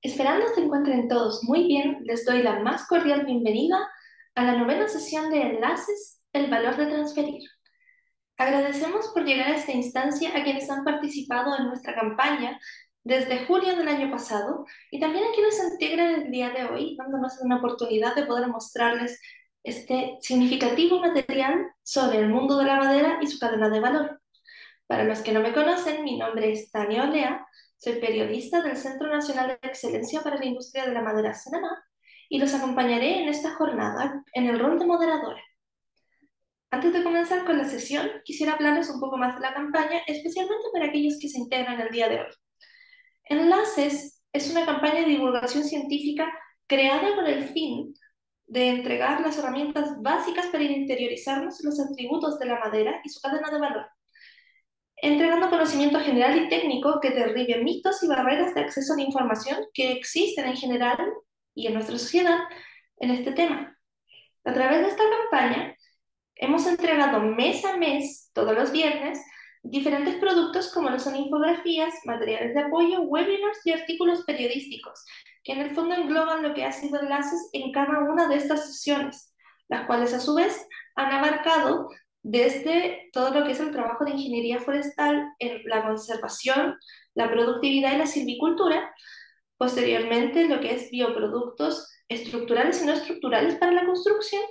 Esperando se encuentren todos muy bien, les doy la más cordial bienvenida a la novena sesión de Enlaces, el valor de transferir. Agradecemos por llegar a esta instancia a quienes han participado en nuestra campaña desde julio del año pasado y también a quienes se integran el día de hoy, dándonos una oportunidad de poder mostrarles este significativo material sobre el mundo de la madera y su cadena de valor. Para los que no me conocen, mi nombre es Tania Olea, soy periodista del Centro Nacional de Excelencia para la Industria de la Madera CENAMA y los acompañaré en esta jornada en el rol de moderadora. Antes de comenzar con la sesión, quisiera hablarles un poco más de la campaña, especialmente para aquellos que se integran el día de hoy. Enlaces es una campaña de divulgación científica creada con el fin de entregar las herramientas básicas para interiorizarnos los atributos de la madera y su cadena de valor, entregando conocimiento general y técnico que derribe mitos y barreras de acceso a la información que existen en general y en nuestra sociedad en este tema. A través de esta campaña hemos entregado mes a mes, todos los viernes, diferentes productos como lo son infografías, materiales de apoyo, webinars y artículos periodísticos, que en el fondo engloban lo que ha sido enlaces en cada una de estas sesiones, las cuales a su vez han abarcado desde todo lo que es el trabajo de ingeniería forestal en la conservación, la productividad y la silvicultura, posteriormente lo que es bioproductos estructurales y no estructurales para la construcción,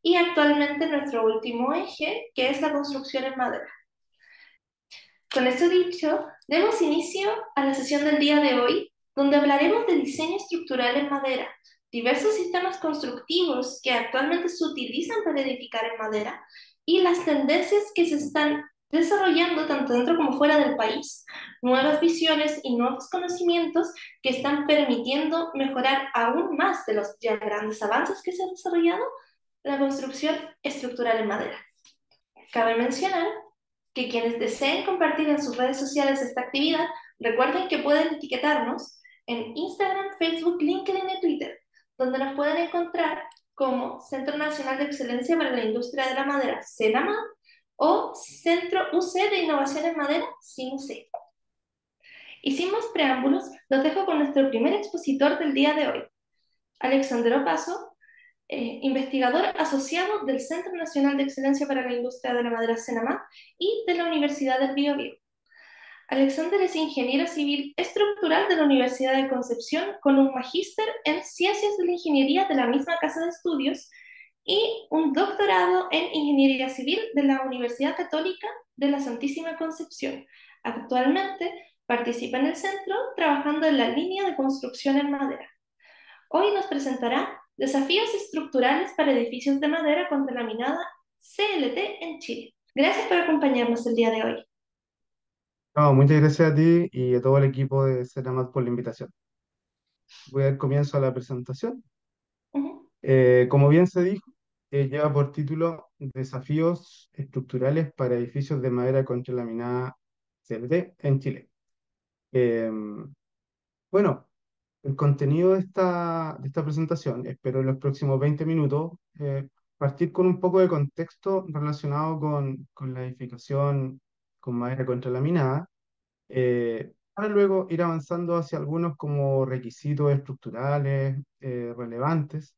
y actualmente nuestro último eje, que es la construcción en madera. Con esto dicho, demos inicio a la sesión del día de hoy, donde hablaremos de diseño estructural en madera, diversos sistemas constructivos que actualmente se utilizan para edificar en madera y las tendencias que se están desarrollando tanto dentro como fuera del país, nuevas visiones y nuevos conocimientos que están permitiendo mejorar aún más de los ya grandes avances que se han desarrollado la construcción estructural en madera. Cabe mencionar que quienes deseen compartir en sus redes sociales esta actividad, recuerden que pueden etiquetarnos en Instagram, Facebook, LinkedIn y Twitter, donde nos pueden encontrar como Centro Nacional de Excelencia para la Industria de la Madera, CENAMA, o Centro UC de Innovación en Madera, CINC. Y sin más preámbulos, los dejo con nuestro primer expositor del día de hoy, Alexandre Opaso, investigador asociado del Centro Nacional de Excelencia para la Industria de la Madera CENAMA y de la Universidad del Biobío. Alexander es ingeniero civil estructural de la Universidad de Concepción con un magíster en Ciencias de la Ingeniería de la misma casa de estudios y un doctorado en Ingeniería Civil de la Universidad Católica de la Santísima Concepción. Actualmente participa en el centro trabajando en la línea de construcción en madera. Hoy nos presentará desafíos estructurales para edificios de madera contra CLT en Chile. Gracias por acompañarnos el día de hoy. No, muchas gracias a ti y a todo el equipo de Ceramat por la invitación. Voy a dar comienzo a la presentación. Ujú. Como bien se dijo, lleva por título Desafíos estructurales para edificios de madera contralaminada CLT en Chile. Eh, bueno, el contenido de esta presentación, espero en los próximos 20 minutos, partir con un poco de contexto relacionado con la edificación con madera contralaminada, para luego ir avanzando hacia algunos como requisitos estructurales relevantes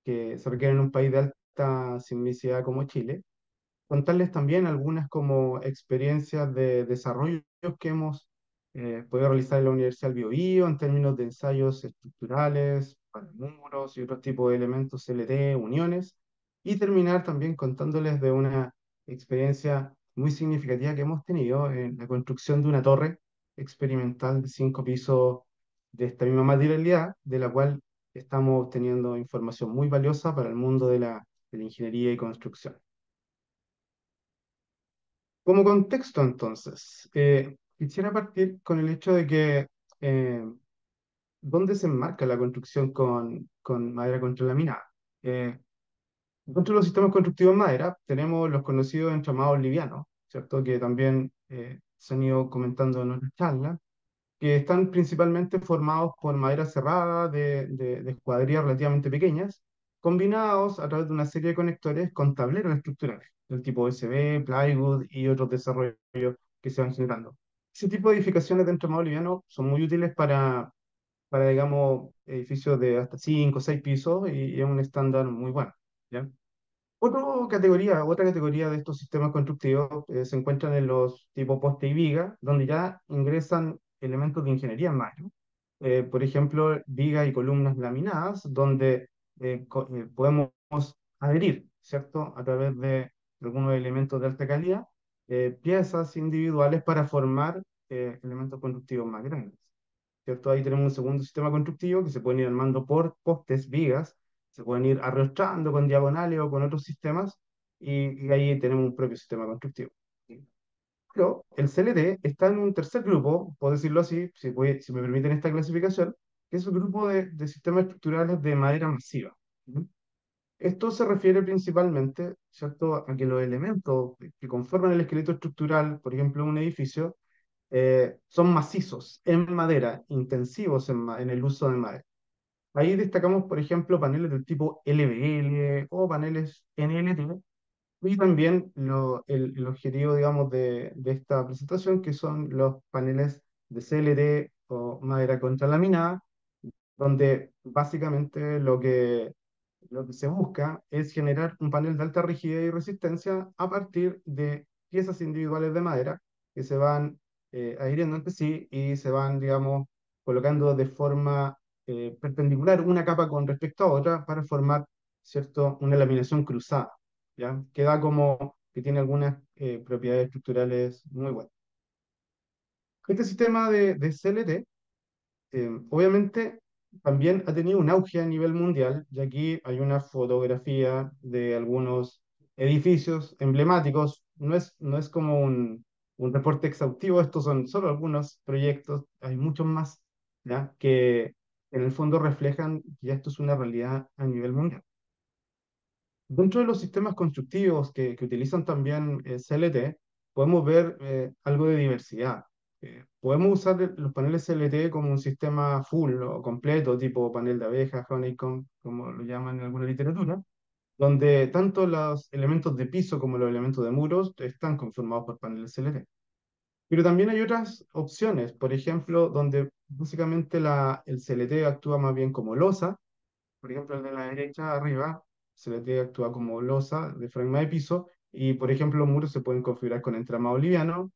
que se requieren en un país de alta sismicidad como Chile. Contarles también algunas como experiencias de desarrollo que hemos podido realizar en la Universidad del Biobío en términos de ensayos estructurales, para muros y otros tipos de elementos CLT, uniones, y terminar también contándoles de una experiencia muy significativa que hemos tenido en la construcción de una torre experimental de 5 pisos de esta misma materialidad, de la cual estamos obteniendo información muy valiosa para el mundo de la ingeniería y construcción. Como contexto, entonces, quisiera partir con el hecho de que ¿dónde se enmarca la construcción con madera contralaminada? Eh, Dentro de los sistemas constructivos en madera tenemos los conocidos entramados livianos, ¿cierto? Que también se han ido comentando en nuestras charlas, que están principalmente formados por madera cerrada de escuadrillas relativamente pequeñas, combinados a través de una serie de conectores con tableros estructurales, del tipo USB, plywood y otros desarrollos que se van generando. Ese tipo de edificaciones de entramado liviano son muy útiles para, digamos, edificios de hasta 5 o 6 pisos y es un estándar muy bueno, ¿ya? Otra categoría de estos sistemas constructivos se encuentran en los tipo poste y viga, donde ya ingresan elementos de ingeniería más, ¿no? Por ejemplo, vigas y columnas laminadas, donde podemos adherir, ¿cierto? A través de algunos elementos de alta calidad, piezas individuales para formar elementos constructivos más grandes. ¿Cierto? Ahí tenemos un segundo sistema constructivo que se pueden ir armando por postes, vigas, se pueden ir arrastrando con diagonales o con otros sistemas, y ahí tenemos un propio sistema constructivo. ¿Sí? Pero el CLT está en un tercer grupo, puedo decirlo así, si me permiten esta clasificación, que es un grupo de sistemas estructurales de madera masiva. ¿Sí? Esto se refiere principalmente, ¿cierto?, a que los elementos que conforman el esqueleto estructural, por ejemplo, de un edificio, son macizos en madera, intensivos en el uso de madera. Ahí destacamos, por ejemplo, paneles del tipo LVL o paneles NLT, y también el objetivo, digamos, de esta presentación, que son los paneles de CLT o madera contralaminada, donde básicamente lo que se busca es generar un panel de alta rigidez y resistencia a partir de piezas individuales de madera que se van adhiriendo entre sí y se van, digamos, colocando de forma perpendicular una capa con respecto a otra para formar, ¿cierto?, una laminación cruzada, ¿ya? Que da como que tiene algunas propiedades estructurales muy buenas. Este sistema de CLT obviamente también ha tenido un auge a nivel mundial, y aquí hay una fotografía de algunos edificios emblemáticos. No es como un reporte exhaustivo, estos son solo algunos proyectos, hay muchos más, ¿ya? Que en el fondo reflejan que ya esto es una realidad a nivel mundial. Dentro de los sistemas constructivos que utilizan también CLT, podemos ver algo de diversidad. Podemos usar los paneles CLT como un sistema full o completo, tipo panel de abeja, honeycomb, como lo llaman en alguna literatura, donde tanto los elementos de piso como los elementos de muros están conformados por paneles CLT. Pero también hay otras opciones, por ejemplo, donde básicamente el CLT actúa más bien como losa. Por ejemplo, el de la derecha arriba se le debe actúa como losa de fragma de piso, y por ejemplo los muros se pueden configurar con entramado liviano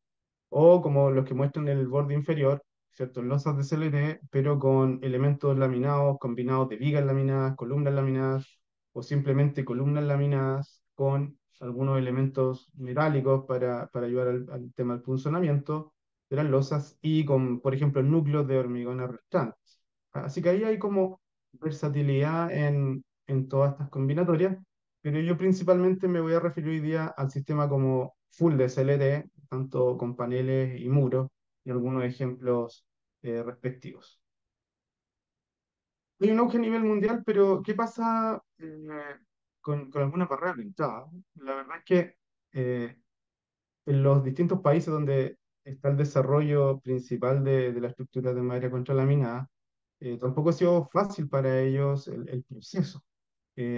o como los que muestran en el borde inferior, ¿cierto? Losas de CLT, pero con elementos laminados, combinados de vigas laminadas, columnas laminadas o simplemente columnas laminadas con algunos elementos metálicos para ayudar al tema del funcionamiento de las losas y con, por ejemplo, núcleos de hormigón arrastrantes. Así que ahí hay como versatilidad en todas estas combinatorias, pero yo principalmente me voy a referir hoy día al sistema como full de CLT, tanto con paneles y muros, y algunos ejemplos respectivos. Hay un auge a nivel mundial, pero ¿qué pasa con algunas barreras de entrada? La verdad es que eh, en los distintos países donde está el desarrollo principal de la estructura de madera contralaminada, tampoco ha sido fácil para ellos el proceso.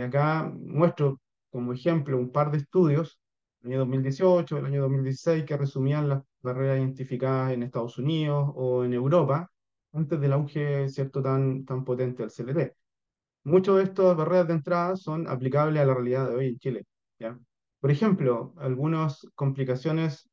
Acá muestro como ejemplo un par de estudios, el año 2018, el año 2016, que resumían las barreras identificadas en Estados Unidos o en Europa antes del auge, cierto, tan potente del CLT. Muchas de estas barreras de entrada son aplicables a la realidad de hoy en Chile, ¿ya? Por ejemplo, algunas complicaciones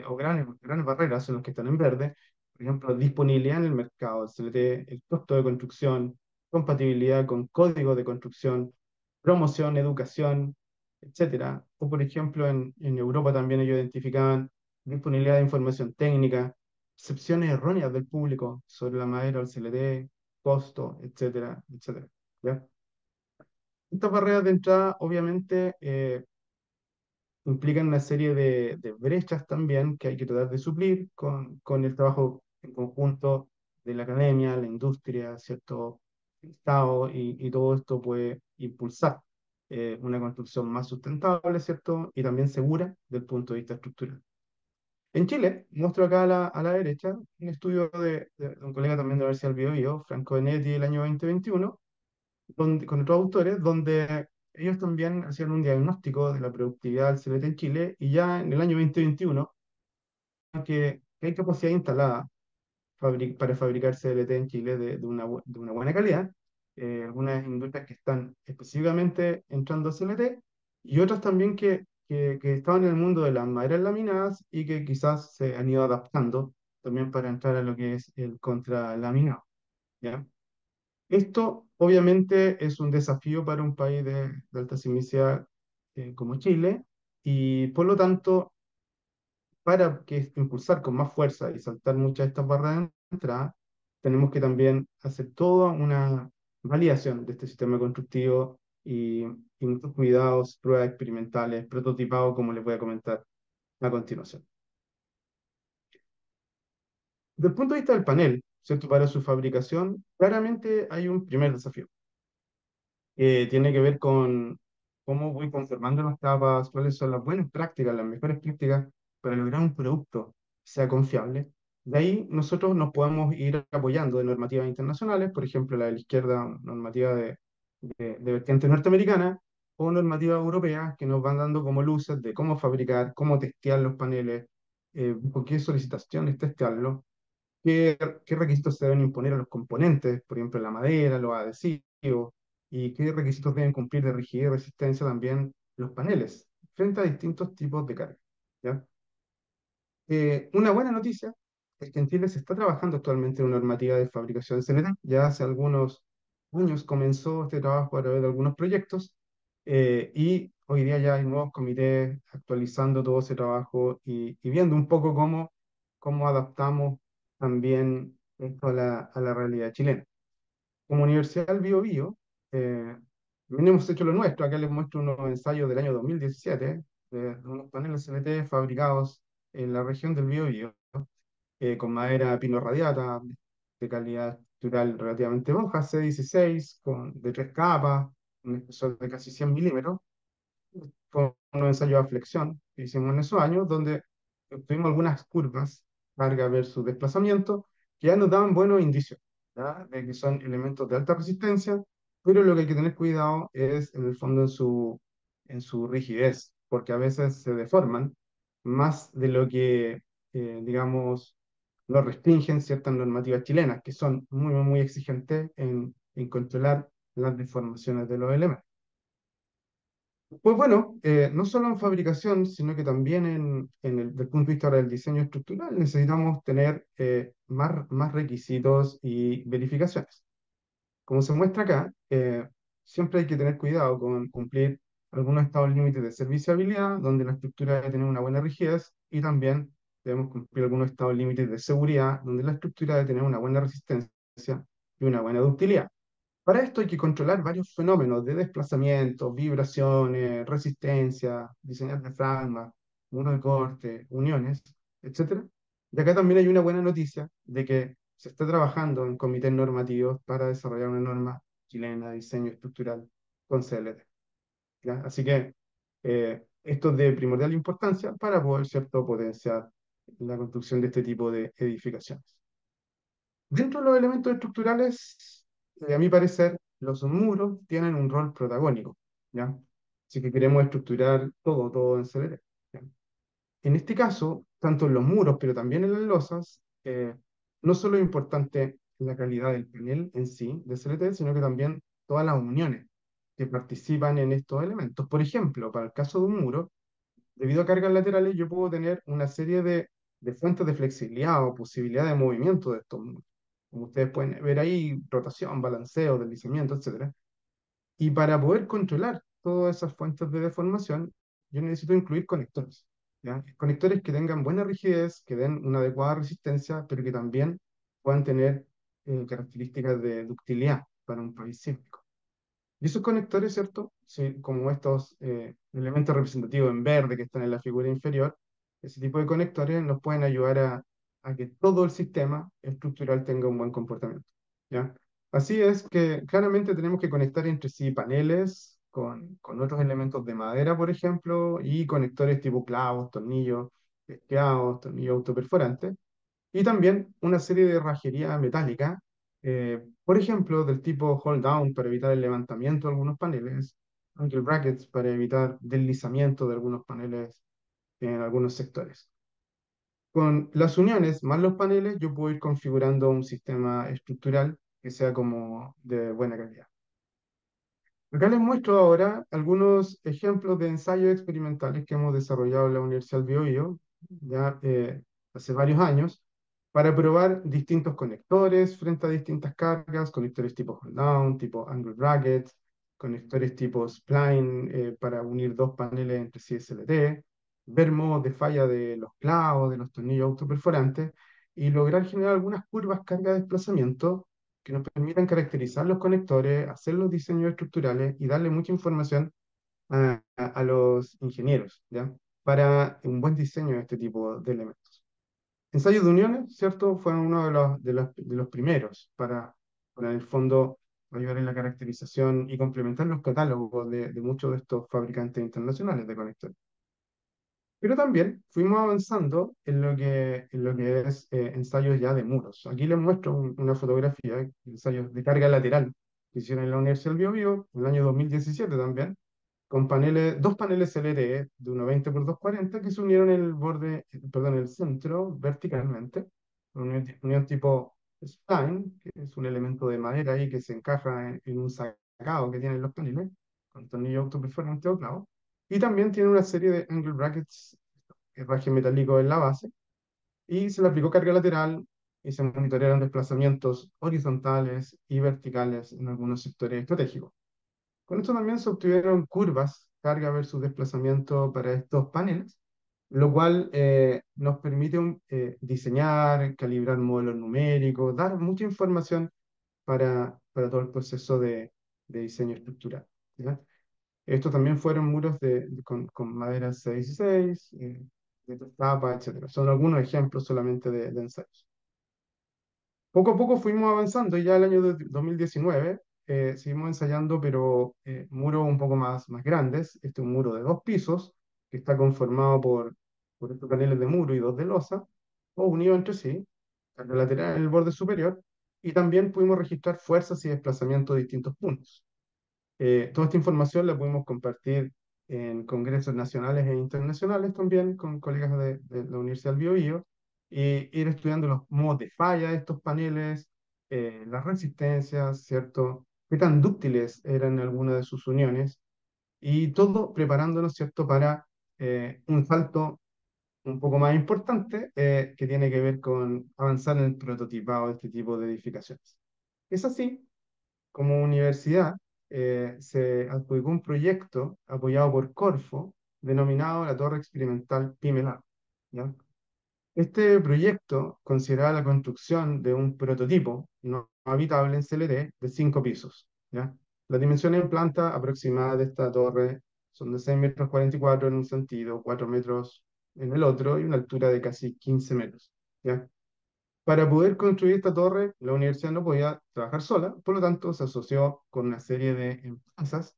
o grandes barreras son las que están en verde. Por ejemplo, disponibilidad en el mercado, el CLT, el costo de construcción, compatibilidad con código de construcción, promoción, educación, etcétera. O por ejemplo, en Europa también ellos identificaban disponibilidad de información técnica, percepciones erróneas del público sobre la madera o el CLT, costo, etcétera, etcétera. ¿Ya? Estas barreras de entrada obviamente implican una serie de brechas también que hay que tratar de suplir con el trabajo en conjunto de la academia, la industria, ¿cierto? El Estado, y todo esto puede impulsar una construcción más sustentable, ¿cierto? Y también segura desde el punto de vista estructural. En Chile, muestro acá a la derecha un estudio de un colega también de la Universidad del Biobío, Franco Benetti, del año 2021, con otros autores, donde ellos también hacían un diagnóstico de la productividad del CLT en Chile, y ya en el año 2021 que hay capacidad instalada para fabricar CLT en Chile de una buena calidad. Algunas industrias que están específicamente entrando a CLT y otras también que estaban en el mundo de las maderas laminadas y que quizás se han ido adaptando también para entrar a lo que es el contralaminado, ¿ya? Esto obviamente es un desafío para un país de alta sismicidad como Chile y por lo tanto para impulsar con más fuerza y saltar muchas de estas barreras de entrada, tenemos que también hacer toda una validación de este sistema constructivo y muchos cuidados, pruebas experimentales, prototipados, como les voy a comentar a continuación. Desde el punto de vista del panel, ¿cierto? Para su fabricación, claramente hay un primer desafío que tiene que ver con cómo voy conformando las capas, cuáles son las buenas prácticas, las mejores prácticas para lograr un producto que sea confiable. De ahí nosotros nos podemos ir apoyando de normativas internacionales, por ejemplo, la de la izquierda, normativa de vertiente norteamericana, o normativas europeas que nos van dando como luces de cómo fabricar, cómo testear los paneles, con qué solicitaciones testearlos, qué requisitos se deben imponer a los componentes, por ejemplo, la madera, los adhesivos, y qué requisitos deben cumplir de rigidez y resistencia también los paneles, frente a distintos tipos de carga, ¿ya? Una buena noticia es que en Chile se está trabajando actualmente en una normativa de fabricación de CNT. Ya hace algunos años comenzó este trabajo a través de algunos proyectos y hoy día ya hay nuevos comités actualizando todo ese trabajo y viendo un poco cómo adaptamos también esto a la realidad chilena. Como Universidad del Bio Bio, también hemos hecho lo nuestro. Acá les muestro unos ensayos del año 2017 de unos paneles CNT fabricados en la región del Bio Bio, con madera pino radiata de calidad estructural relativamente baja, C16, de tres capas, un espesor de casi 100 milímetros. Fue un ensayo de flexión que hicimos en esos años, donde tuvimos algunas curvas, carga versus desplazamiento, que ya nos daban buenos indicios, ¿ya? De que son elementos de alta resistencia, pero lo que hay que tener cuidado es, en el fondo, en su rigidez, porque a veces se deforman más de lo que, digamos, lo restringen ciertas normativas chilenas, que son muy exigentes en controlar las deformaciones de los elementos. Pues bueno, no solo en fabricación, sino que también desde el punto de vista del diseño estructural, necesitamos tener más requisitos y verificaciones. Como se muestra acá, siempre hay que tener cuidado con cumplir algunos estados límites de serviciabilidad, donde la estructura debe tener una buena rigidez, y también debemos cumplir algunos estados límites de seguridad, donde la estructura debe tener una buena resistencia y una buena ductilidad. Para esto hay que controlar varios fenómenos de desplazamiento, vibraciones, resistencia, diseñar diafragmas, muro de corte, uniones, etcétera. Y acá también hay una buena noticia de que se está trabajando en comités normativos para desarrollar una norma chilena de diseño estructural con CLT, ¿ya? Así que esto es de primordial importancia para poder, ¿cierto?, potenciar la construcción de este tipo de edificaciones. Dentro de los elementos estructurales, a mi parecer, los muros tienen un rol protagónico, ¿ya? Así que queremos estructurar todo en CLT, ¿ya? En este caso, tanto en los muros, pero también en las losas, no solo es importante la calidad del panel en sí de CLT, sino que también todas las uniones que participan en estos elementos. Por ejemplo, para el caso de un muro, debido a cargas laterales, yo puedo tener una serie de fuentes de flexibilidad o posibilidad de movimiento de estos muros. Como ustedes pueden ver ahí, rotación, balanceo, deslizamiento, etcétera. Y para poder controlar todas esas fuentes de deformación, yo necesito incluir conectores, ¿ya? Conectores que tengan buena rigidez, que den una adecuada resistencia, pero que también puedan tener características de ductilidad para un país sísmico. Y esos conectores, ¿cierto? Sí, como estos elementos representativos en verde que están en la figura inferior, ese tipo de conectores nos pueden ayudar a que todo el sistema estructural tenga un buen comportamiento, ¿ya? Así es que claramente tenemos que conectar entre sí paneles con otros elementos de madera, por ejemplo, y conectores tipo clavos, tornillos, esqueados, tornillos autoperforantes, y también una serie de herrajería metálica, por ejemplo, del tipo hold down para evitar el levantamiento de algunos paneles, angle brackets para evitar deslizamiento de algunos paneles en algunos sectores. Con las uniones más los paneles, yo puedo ir configurando un sistema estructural que sea como de buena calidad. Acá les muestro ahora algunos ejemplos de ensayos experimentales que hemos desarrollado en la Universidad del Biobío, ya hace varios años, para probar distintos conectores frente a distintas cargas, conectores tipo hold-down, tipo angle brackets, conectores tipo spline para unir dos paneles entre sí SLT, ver modos de falla de los clavos, de los tornillos autoperforantes, y lograr generar algunas curvas carga-desplazamiento que nos permitan caracterizar los conectores, hacer los diseños estructurales y darle mucha información a los ingenieros, ¿ya? Para un buen diseño de este tipo de elementos. Ensayos de uniones, ¿cierto? Fueron uno de los primeros para, en el fondo, ayudar en la caracterización y complementar los catálogos de muchos de estos fabricantes internacionales de conectores. Pero también fuimos avanzando en lo que es ensayos ya de muros. Aquí les muestro una fotografía, ensayos de carga lateral que hicieron en la Universidad del Biobío en el año 2017 también, con dos paneles LTE de 1,20 por 2,40 que se unieron en el borde, perdón, en el centro verticalmente, unión tipo spline, que es un elemento de madera ahí que se encaja en un sacado que tienen los paneles, con tornillo autoperforante o clavo. Y también tiene una serie de angle brackets, herraje metálico en la base, y se le aplicó carga lateral y se monitorearon desplazamientos horizontales y verticales en algunos sectores estratégicos. Con esto también se obtuvieron curvas, carga versus desplazamiento para estos paneles, lo cual nos permite diseñar, calibrar modelos numéricos, dar mucha información para todo el proceso de diseño estructural. ¿Ya? Estos también fueron muros con madera C16, de tres tapas, etcétera. Son algunos ejemplos solamente de ensayos. Poco a poco fuimos avanzando y ya el año 2019 seguimos ensayando, pero muros un poco más grandes. Este es un muro de 2 pisos que está conformado por estos paneles de muro y dos de losa, o unidos entre sí, en la lateral en el borde superior, y también pudimos registrar fuerzas y desplazamientos de distintos puntos. Toda esta información la pudimos compartir en congresos nacionales e internacionales también con colegas de la Universidad del Biobío y ir estudiando los modos de falla de estos paneles, las resistencias, ¿cierto? Qué tan dúctiles eran algunas de sus uniones y todo preparándonos, ¿cierto? Para un salto un poco más importante que tiene que ver con avanzar en el prototipado de este tipo de edificaciones. Es así como universidad se adjudicó un proyecto apoyado por Corfo denominado la Torre Experimental Pimelar, ¿ya? Este proyecto consideraba la construcción de un prototipo no habitable en CLT de 5 pisos, ¿ya? Las dimensiones en planta aproximadas de esta torre son de 6 metros 44 en un sentido, 4 metros en el otro y una altura de casi 15 metros, ¿ya? Para poder construir esta torre, la universidad no podía trabajar sola, por lo tanto se asoció con una serie de empresas,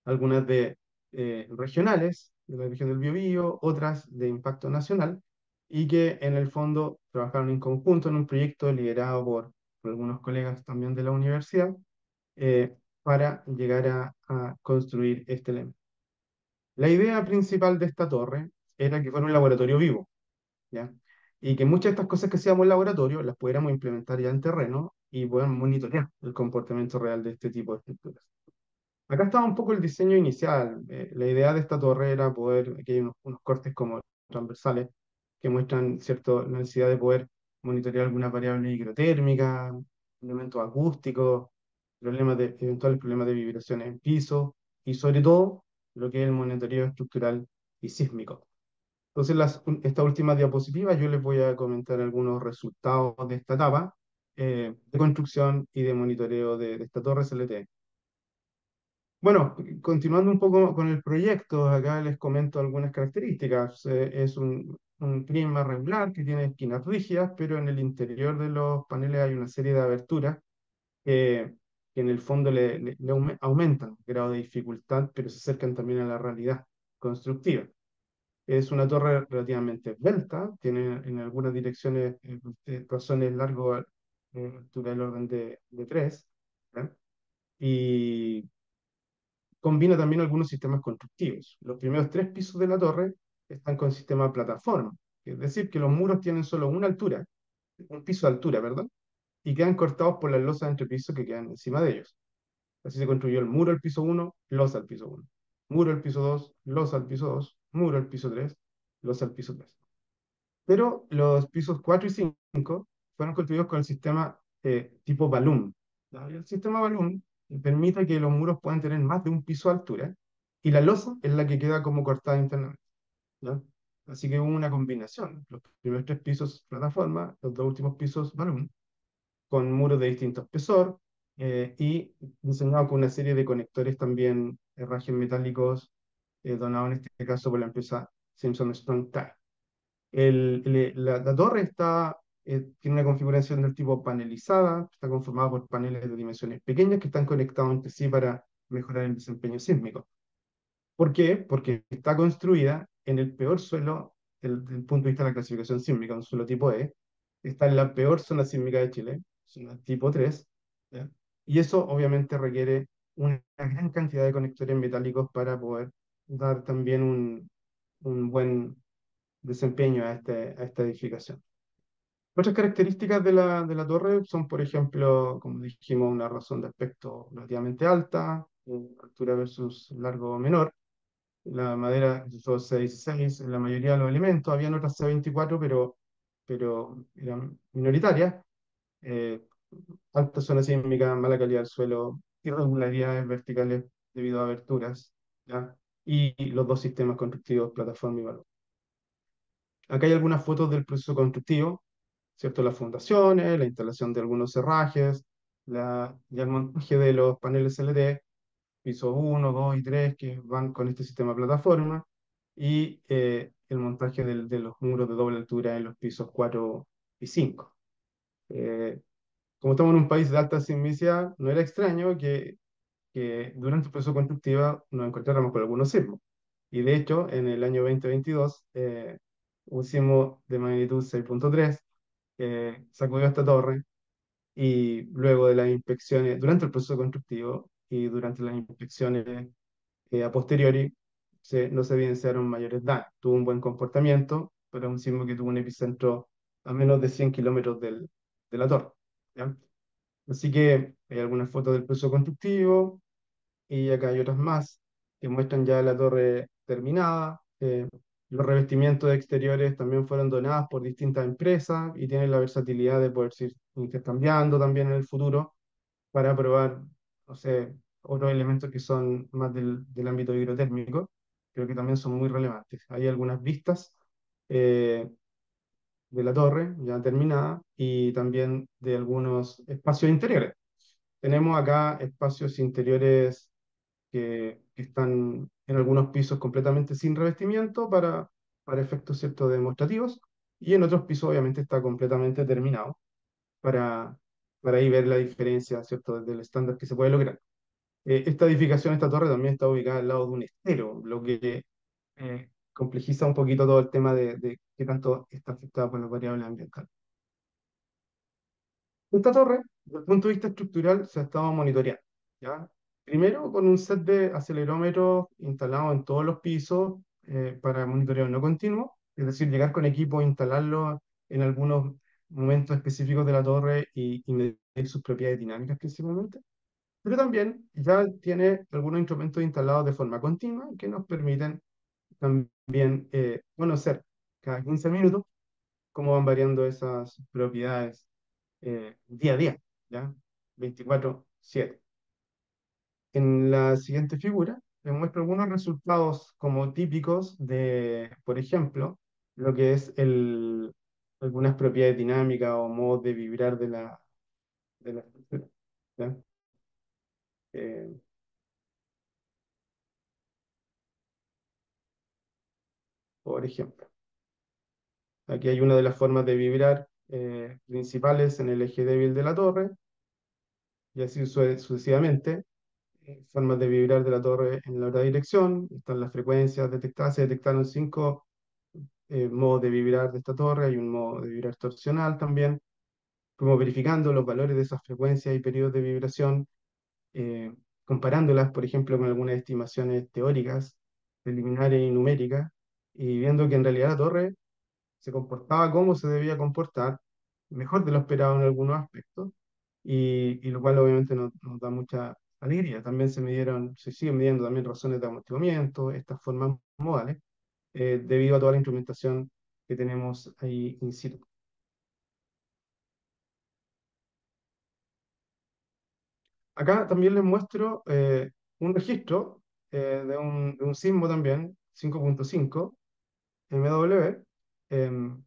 algunas regionales, de la región del Biobío, otras de impacto nacional, y que en el fondo trabajaron en conjunto en un proyecto liderado por algunos colegas también de la universidad, para llegar a construir este elemento. La idea principal de esta torre era que fuera un laboratorio vivo, ¿ya? Y que muchas de estas cosas que hacíamos en laboratorio las pudiéramos implementar ya en terreno y podamos monitorear el comportamiento real de este tipo de estructuras. Acá estaba un poco el diseño inicial. La idea de esta torre era poder, aquí hay unos cortes como transversales que muestran cierta necesidad de poder monitorear algunas variables hidrotérmicas, elementos acústicos, eventuales problemas de vibraciones en piso y sobre todo lo que es el monitoreo estructural y sísmico. Entonces, esta última diapositiva yo les voy a comentar algunos resultados de esta etapa de construcción y de monitoreo de esta torre CLT. Bueno, continuando un poco con el proyecto, acá les comento algunas características. Es un prisma regular que tiene esquinas rígidas, pero en el interior de los paneles hay una serie de aberturas que en el fondo le aumentan el grado de dificultad, pero se acercan también a la realidad constructiva. Es una torre relativamente esbelta, tiene en algunas direcciones razones largo, altura del orden de 3, y combina también algunos sistemas constructivos. Los primeros 3 pisos de la torre están con sistema plataforma, Es decir, que los muros tienen solo una altura, un piso de altura, perdón, y quedan cortados por las losas entre pisos que quedan encima de ellos. Así se construyó el muro al piso uno, losa al piso uno, muro al piso 2, losa al piso 2, muro al piso 3, losa al piso 3. Pero los pisos 4 y 5 fueron construidos con el sistema tipo balloon. ¿Ya? Y el sistema balloon permite que los muros puedan tener más de un piso de altura y la losa es la que queda como cortada internamente. ¿Ya? Así que hubo una combinación. Los primeros tres pisos plataforma, los dos últimos pisos balloon, con muros de distinto espesor y diseñado con una serie de conectores también, herrajes metálicos, donados en este caso por la empresa Simpson Strong Tie. La torre tiene una configuración del tipo panelizada, está conformada por paneles de dimensiones pequeñas que están conectados entre sí para mejorar el desempeño sísmico. ¿Por qué? Porque está construida en el peor suelo del punto de vista de la clasificación sísmica, un suelo tipo E. Está en la peor zona sísmica de Chile, zona tipo 3, ¿ya? Y eso obviamente requiere una gran cantidad de conectores metálicos para poder dar también un buen desempeño a esta edificación. Otras características de la torre son, por ejemplo, como dijimos, una razón de aspecto relativamente alta, altura versus largo menor. La madera usó C16 en la mayoría de los elementos, habían otras C24, pero eran minoritarias. Eh, Alta zona sísmica, mala calidad del suelo, irregularidades verticales debido a aberturas, ¿ya? Y los dos sistemas constructivos, plataforma y balón. Acá hay algunas fotos del proceso constructivo, ¿cierto? Las fundaciones, la instalación de algunos herrajes, ya el montaje de los paneles LT, piso uno 2 y 3 que van con este sistema plataforma, y el montaje de los muros de doble altura en los pisos 4 y 5. Eh, Como estamos en un país de alta sismicidad, no era extraño que durante el proceso constructivo nos encontráramos con algunos sismos. Y de hecho, en el año 2022, un sismo de magnitud 6.3 sacudió esta torre y luego de las inspecciones, durante el proceso constructivo y durante las inspecciones a posteriori, no se evidenciaron mayores daños. Tuvo un buen comportamiento, pero es un sismo que tuvo un epicentro a menos de 100 kilómetros de la torre. ¿Ya? Así que hay algunas fotos del proceso constructivo y acá hay otras más que muestran ya la torre terminada. Los revestimientos exteriores también fueron donados por distintas empresas y tienen la versatilidad de poder ir intercambiando también en el futuro para probar, no sé, otros elementos que son más del ámbito hidrotérmico, creo que también son muy relevantes. Hay algunas vistas eh, de la torre ya terminada y también de algunos espacios interiores. Tenemos acá espacios interiores que están en algunos pisos completamente sin revestimiento para efectos ciertos demostrativos y en otros pisos obviamente está completamente terminado para, para ahí ver la diferencia, ¿cierto?, del estándar que se puede lograr. Esta edificación, esta torre también está ubicada al lado de un estero, lo que complejiza un poquito todo el tema de qué tanto está afectada por las variables ambientales. Esta torre, desde el punto de vista estructural, se ha estado monitoreando, ¿ya? Primero con un set de acelerómetros instalados en todos los pisos para monitoreo no continuo, es decir, llegar con equipo, instalarlo en algunos momentos específicos de la torre y medir sus propiedades dinámicas principalmente. Pero también ya tiene algunos instrumentos instalados de forma continua que nos permiten también conocer cada 15 minutos cómo van variando esas propiedades día a día, ¿ya? 24/7. En la siguiente figura les muestro algunos resultados como típicos de, por ejemplo, lo que es algunas propiedades dinámicas o modos de vibrar de la estructura, ¿ya? Eh, por ejemplo, aquí hay una de las formas de vibrar principales en el eje débil de la torre, y así sucesivamente. Formas de vibrar de la torre en la otra dirección. Están las frecuencias detectadas. Se detectaron 5 modos de vibrar de esta torre. Hay un modo de vibrar torsional también. Como verificando los valores de esas frecuencias y periodos de vibración, eh, comparándolas, por ejemplo, con algunas estimaciones teóricas, preliminares y numéricas, y viendo que en realidad la torre se comportaba como se debía comportar, mejor de lo esperado en algunos aspectos, y lo cual obviamente nos da mucha alegría. También se siguen midiendo también razones de amortiguamiento, estas formas modales, debido a toda la instrumentación que tenemos ahí in situ. Acá también les muestro un registro de un sismo también, 5.5 MW,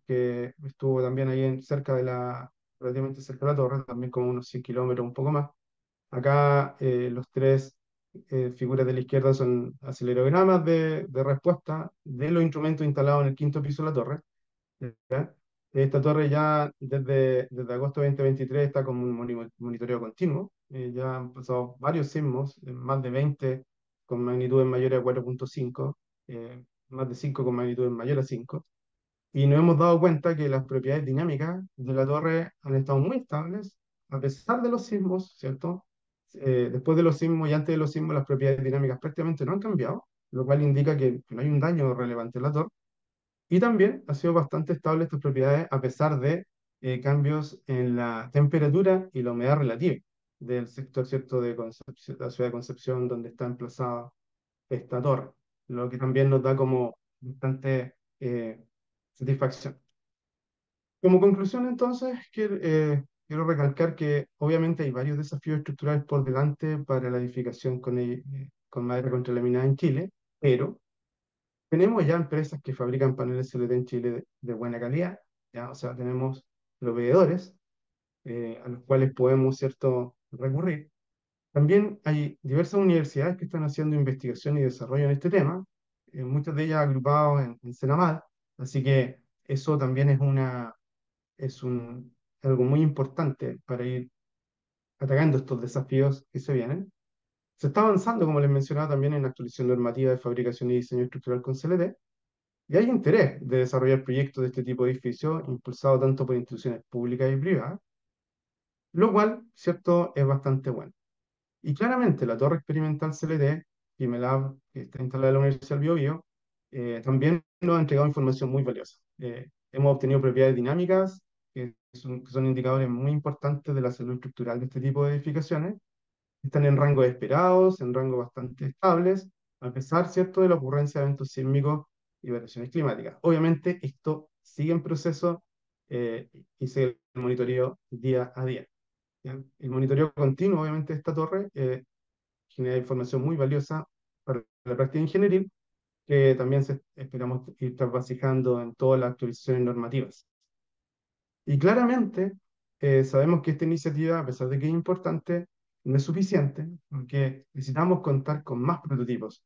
que estuvo también ahí relativamente cerca de la torre, también como unos 100 kilómetros, un poco más. Acá los tres figuras de la izquierda son acelerogramas de respuesta de los instrumentos instalados en el quinto piso de la torre. ¿Ya? Esta torre ya desde agosto de 2023 está como un monitoreo continuo. Ya han pasado varios sismos, más de 20 con magnitudes mayores a 4.5, más de 5 con magnitudes mayores a 5. Y nos hemos dado cuenta que las propiedades dinámicas de la torre han estado muy estables a pesar de los sismos, ¿cierto? Después de los sismos y antes de los sismos, las propiedades dinámicas prácticamente no han cambiado, lo cual indica que no hay un daño relevante en la torre. Y también ha sido bastante estable estas propiedades a pesar de cambios en la temperatura y la humedad relativa del sector, ¿cierto?, de Concepción, la ciudad de Concepción, donde está emplazada esta torre, lo que también nos da como bastante satisfacción. Como conclusión, entonces, quiero recalcar que obviamente hay varios desafíos estructurales por delante para la edificación con madera contralaminada en Chile, pero tenemos ya empresas que fabrican paneles LED en Chile de buena calidad, ¿ya? O sea, tenemos proveedores a los cuales podemos, ¿cierto?, recurrir. También hay diversas universidades que están haciendo investigación y desarrollo en este tema, muchas de ellas agrupadas en Senamad, así que eso también es algo muy importante para ir atacando estos desafíos que se vienen. Se está avanzando, como les mencionaba, también en la actualización normativa de fabricación y diseño estructural con CLT, y hay interés de desarrollar proyectos de este tipo de edificios, impulsado tanto por instituciones públicas y privadas, lo cual, cierto, es bastante bueno. Y claramente la torre experimental CLT, Gimelab, que está instalada en la Universidad del Biobío, también nos ha entregado información muy valiosa. Hemos obtenido propiedades dinámicas, que son indicadores muy importantes de la salud estructural de este tipo de edificaciones. Están en rangos esperados, en rangos bastante estables, a pesar, ¿cierto?, de la ocurrencia de eventos sísmicos y variaciones climáticas. Obviamente, esto sigue en proceso y se monitoreo día a día. ¿Ya? El monitoreo continuo, obviamente, de esta torre genera información muy valiosa para la práctica ingenieril, que también esperamos ir trasvasijando en todas las actualizaciones normativas. Y claramente sabemos que esta iniciativa, a pesar de que es importante, no es suficiente, porque necesitamos contar con más prototipos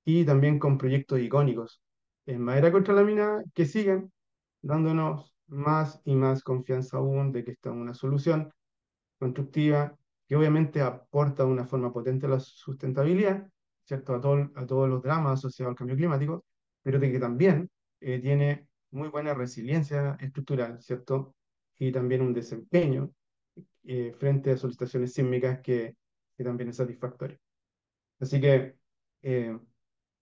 y también con proyectos icónicos en madera contralaminada que sigan dándonos más y más confianza aún de que esta es una solución constructiva que obviamente aporta de una forma potente a la sustentabilidad, ¿cierto? A todos los dramas asociados al cambio climático, pero de que también tiene muy buena resiliencia estructural, ¿cierto? Y también un desempeño frente a solicitaciones sísmicas que también es satisfactorio. Así que eh,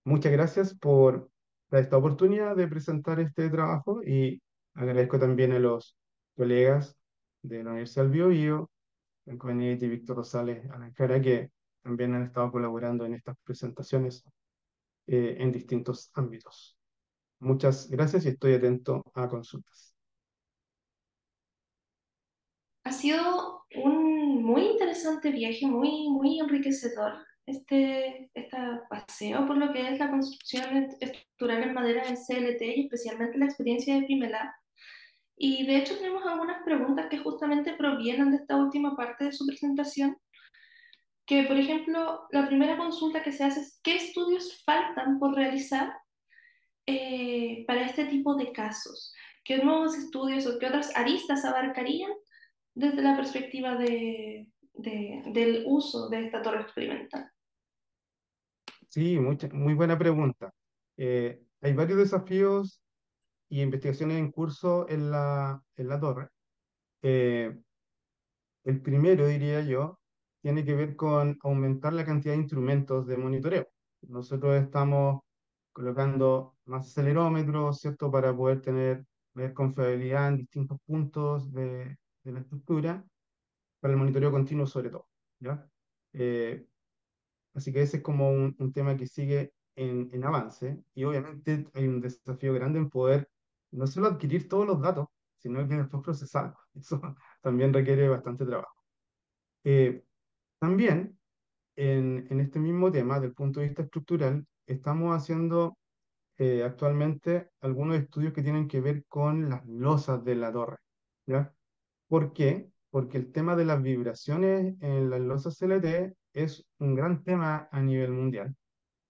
muchas gracias por esta oportunidad de presentar este trabajo y agradezco también a los colegas de la Universidad del Biobío, Franco Benedetti y Víctor Rosales Alancara, que también han estado colaborando en estas presentaciones en distintos ámbitos. Muchas gracias y estoy atento a consultas. Ha sido un muy interesante viaje, muy, muy enriquecedor este paseo por lo que es la construcción estructural en madera en CLT y especialmente la experiencia de Primela. Y de hecho tenemos algunas preguntas que justamente provienen de esta última parte de su presentación, que por ejemplo, la primera consulta que se hace es ¿qué estudios faltan por realizar para este tipo de casos? ¿Qué nuevos estudios o qué otras aristas abarcarían desde la perspectiva del uso de esta torre experimental? Sí, muy buena pregunta. Hay varios desafíos y investigaciones en curso en la torre. Eh, el primero, diría yo, tiene que ver con aumentar la cantidad de instrumentos de monitoreo. Nosotros estamos colocando más acelerómetros, ¿cierto?, para poder tener ver confiabilidad en distintos puntos de la estructura, para el monitoreo continuo sobre todo, ¿ya? Eh, Así que ese es como un tema que sigue en avance y obviamente hay un desafío grande en poder no solo adquirir todos los datos, sino que después procesarlos. Eso también requiere bastante trabajo. Eh, También en este mismo tema, del punto de vista estructural, estamos haciendo actualmente algunos estudios que tienen que ver con las losas de la torre, ¿ya? ¿Por qué? Porque el tema de las vibraciones en las losas CLT es un gran tema a nivel mundial.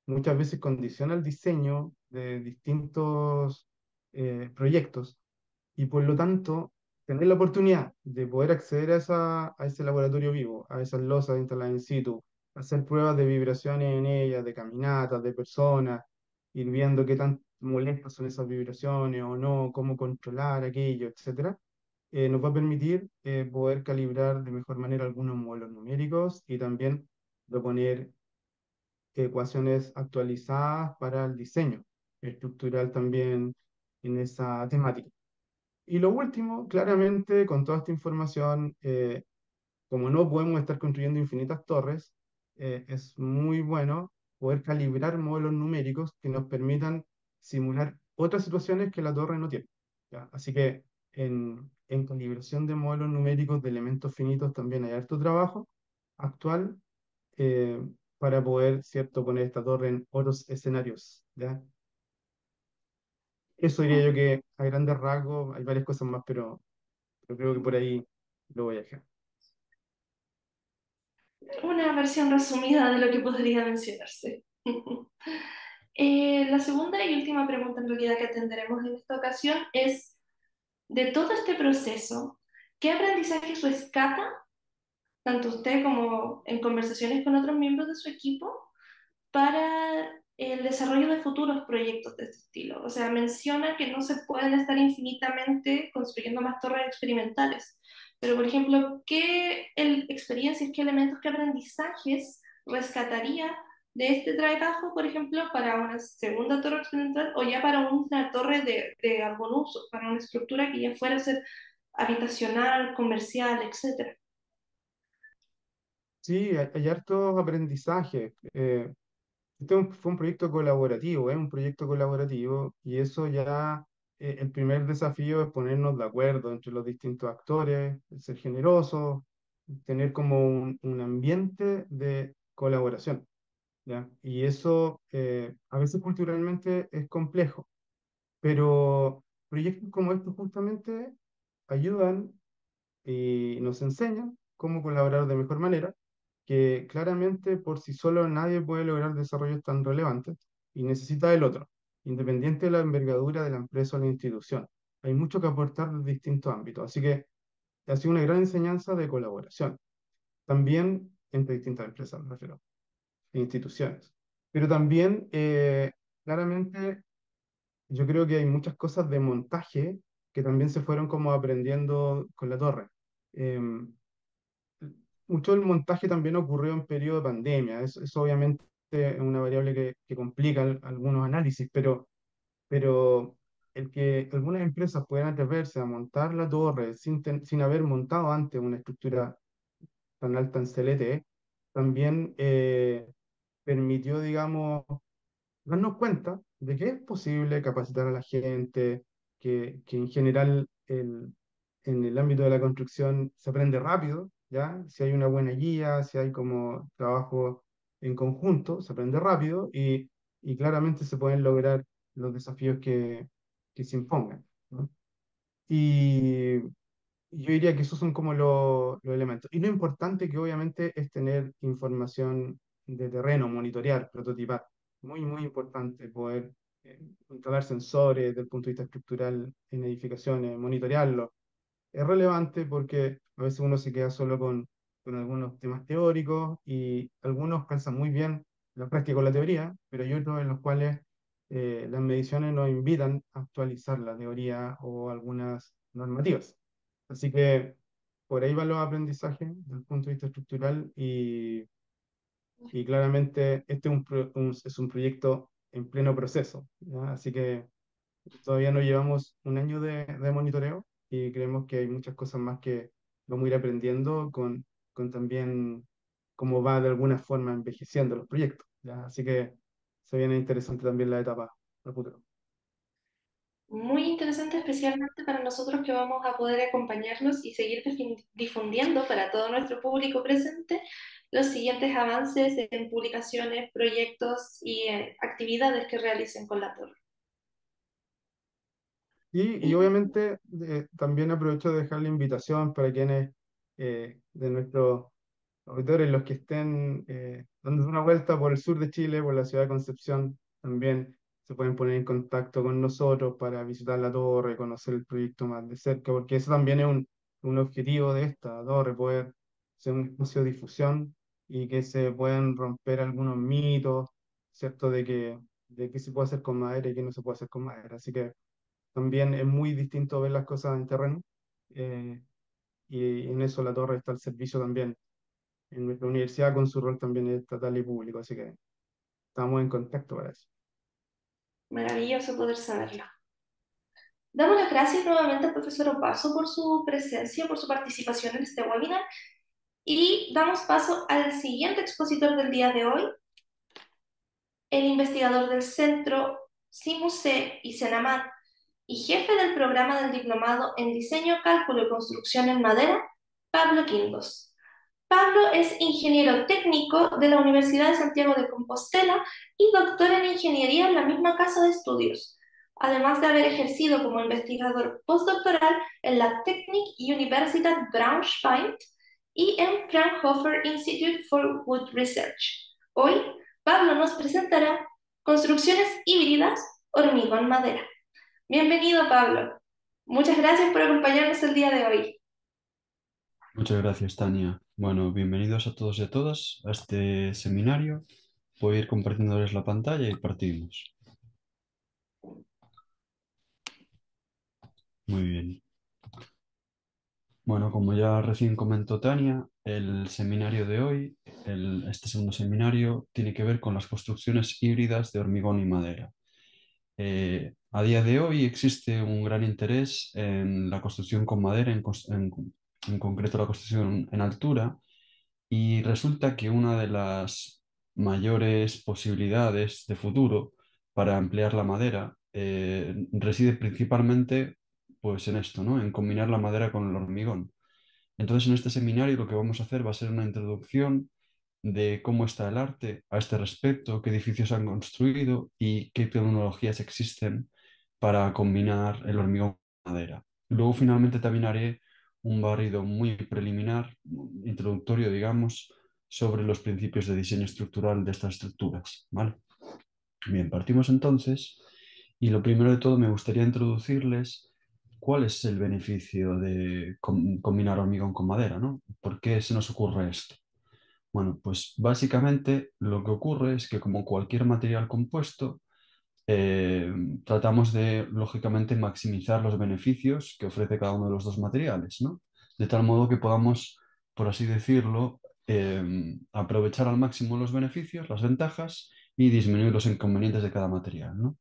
Muchas veces condiciona el diseño de distintos proyectos y por lo tanto tener la oportunidad de poder acceder a ese laboratorio vivo, a esas losas instaladas in situ, hacer pruebas de vibraciones en ellas, de caminatas, de personas, ir viendo qué tan molestas son esas vibraciones o no, cómo controlar aquello, etcétera, nos va a permitir poder calibrar de mejor manera algunos modelos numéricos y también proponer ecuaciones actualizadas para el diseño estructural también en esa temática. Y lo último, claramente, con toda esta información, como no podemos estar construyendo infinitas torres, es muy bueno poder calibrar modelos numéricos que nos permitan simular otras situaciones que la torre no tiene. ¿Ya? Así que en calibración de modelos numéricos de elementos finitos también hay harto trabajo actual eh, para poder, ¿cierto?, poner esta torre en otros escenarios. ¿Ya? Eso diría yo que a grandes rasgos hay varias cosas más, pero creo que por ahí lo voy a dejar. Una versión resumida de lo que podría mencionarse. La segunda y última pregunta en realidad que atenderemos en esta ocasión es, de todo este proceso, ¿qué aprendizajes rescata, tanto usted como en conversaciones con otros miembros de su equipo, para el desarrollo de futuros proyectos de este estilo? O sea, menciona que no se pueden estar infinitamente construyendo más torres experimentales, pero por ejemplo, experiencias, qué elementos, qué aprendizajes rescataría de este trabajo, por ejemplo, para una segunda torre experimental o ya para una torre de algún uso, para una estructura que ya fuera a ser habitacional, comercial, etcétera? Sí, hay hartos aprendizajes. Fue un proyecto colaborativo, es un proyecto colaborativo y eso ya, el primer desafío es ponernos de acuerdo entre los distintos actores, ser generosos, tener como un ambiente de colaboración, ¿ya? Y eso a veces culturalmente es complejo, pero proyectos como estos justamente ayudan y nos enseñan cómo colaborar de mejor manera, que claramente por sí solo nadie puede lograr desarrollos tan relevantes y necesita del otro, independiente de la envergadura de la empresa o la institución. Hay mucho que aportar de distintos ámbitos, así que ha sido una gran enseñanza de colaboración, también entre distintas empresas, me refiero, e instituciones. Pero también, claramente, yo creo que hay muchas cosas de montaje que también se fueron como aprendiendo con la torre. Em, Mucho del montaje también ocurrió en periodo de pandemia. Eso obviamente es una variable que complica algunos análisis, pero el que algunas empresas puedan atreverse a montar la torre sin haber montado antes una estructura tan alta en CLT, también permitió, digamos, darnos cuenta de que es posible capacitar a la gente, que en general en el ámbito de la construcción se aprende rápido, ¿ya? Si hay una buena guía, si hay como trabajo en conjunto, se aprende rápido y claramente se pueden lograr los desafíos que se impongan, ¿no? Y yo diría que esos son como los elementos. Y lo importante que obviamente es tener información de terreno, monitorear, prototipar. Muy, muy importante poder instalar sensores desde el punto de vista estructural en edificaciones, monitorearlo. Es relevante porque a veces uno se queda solo con algunos temas teóricos y algunos calzan muy bien la práctica con la teoría, pero hay otros en los cuales las mediciones nos invitan a actualizar la teoría o algunas normativas. Así que por ahí van los aprendizajes desde el punto de vista estructural y claramente este es es un proyecto en pleno proceso, ¿ya? Así que Todavía no llevamos un año de monitoreo y creemos que hay muchas cosas más que vamos a ir aprendiendo con también cómo va de alguna forma envejeciendo los proyectos, ¿ya? Así que se viene interesante también la etapa al futuro. Muy interesante, especialmente para nosotros que vamos a poder acompañarlos y seguir difundiendo para todo nuestro público presente los siguientes avances en publicaciones, proyectos y actividades que realicen con la torre. Y Y obviamente también aprovecho de dejar la invitación para quienes de nuestros auditores, los que estén dando una vuelta por el sur de Chile, por la ciudad de Concepción, también se pueden poner en contacto con nosotros para visitar la torre, conocer el proyecto más de cerca, porque eso también es un objetivo de esta torre, poder ser un espacio de difusión y que se puedan romper algunos mitos, ¿cierto? De qué se puede hacer con madera y qué no se puede hacer con madera. Así que también es muy distinto ver las cosas en terreno, eh, y en eso la torre está al servicio también en nuestra universidad con su rol también estatal y público, así que estamos en contacto para eso. maravilloso poder saberlo. Damos las gracias nuevamente al profesor Opaso por su presencia, por su participación en este webinar y damos paso al siguiente expositor del día de hoy, el investigador del Centro CIMUSE y CENAMAT y jefe del programa del Diplomado en Diseño, Cálculo y Construcción en Madera, Pablo Quindos. Pablo es ingeniero técnico de la Universidad de Santiago de Compostela y doctor en ingeniería en la misma casa de estudios, además de haber ejercido como investigador postdoctoral en la Technische Universität Braunschweig y en Fraunhofer Institute for Wood Research. Hoy, Pablo nos presentará construcciones híbridas hormigón-madera. Bienvenido, Pablo. Muchas gracias por acompañarnos el día de hoy. Muchas gracias, Tania. Bueno, bienvenidos a todos y a todas a este seminario. Voy a ir compartiéndoles la pantalla y partimos. Muy bien. Bueno, como ya recién comentó Tania, el seminario de hoy, este segundo seminario, tiene que ver con las construcciones híbridas de hormigón y madera. A día de hoy existe un gran interés en la construcción con madera, en concreto la construcción en altura. Y resulta que una de las mayores posibilidades de futuro para emplear la madera reside principalmente pues, en esto, ¿no? En combinar la madera con el hormigón. Entonces, en este seminario lo que vamos a hacer va a ser una introducción de cómo está el arte a este respecto, qué edificios han construido y qué tecnologías existen para combinar el hormigón con la madera. Luego, finalmente, también haré un barrido muy preliminar, introductorio, digamos, sobre los principios de diseño estructural de estas estructuras, ¿vale? Bien, partimos entonces y lo primero de todo me gustaría introducirles cuál es el beneficio de combinar hormigón con madera, ¿no? ¿Por qué se nos ocurre esto? Bueno, pues básicamente lo que ocurre es que como cualquier material compuesto, eh, tratamos de, lógicamente, maximizar los beneficios que ofrece cada uno de los dos materiales, ¿no? De tal modo que podamos, por así decirlo, aprovechar al máximo los beneficios, las ventajas y disminuir los inconvenientes de cada material, ¿no?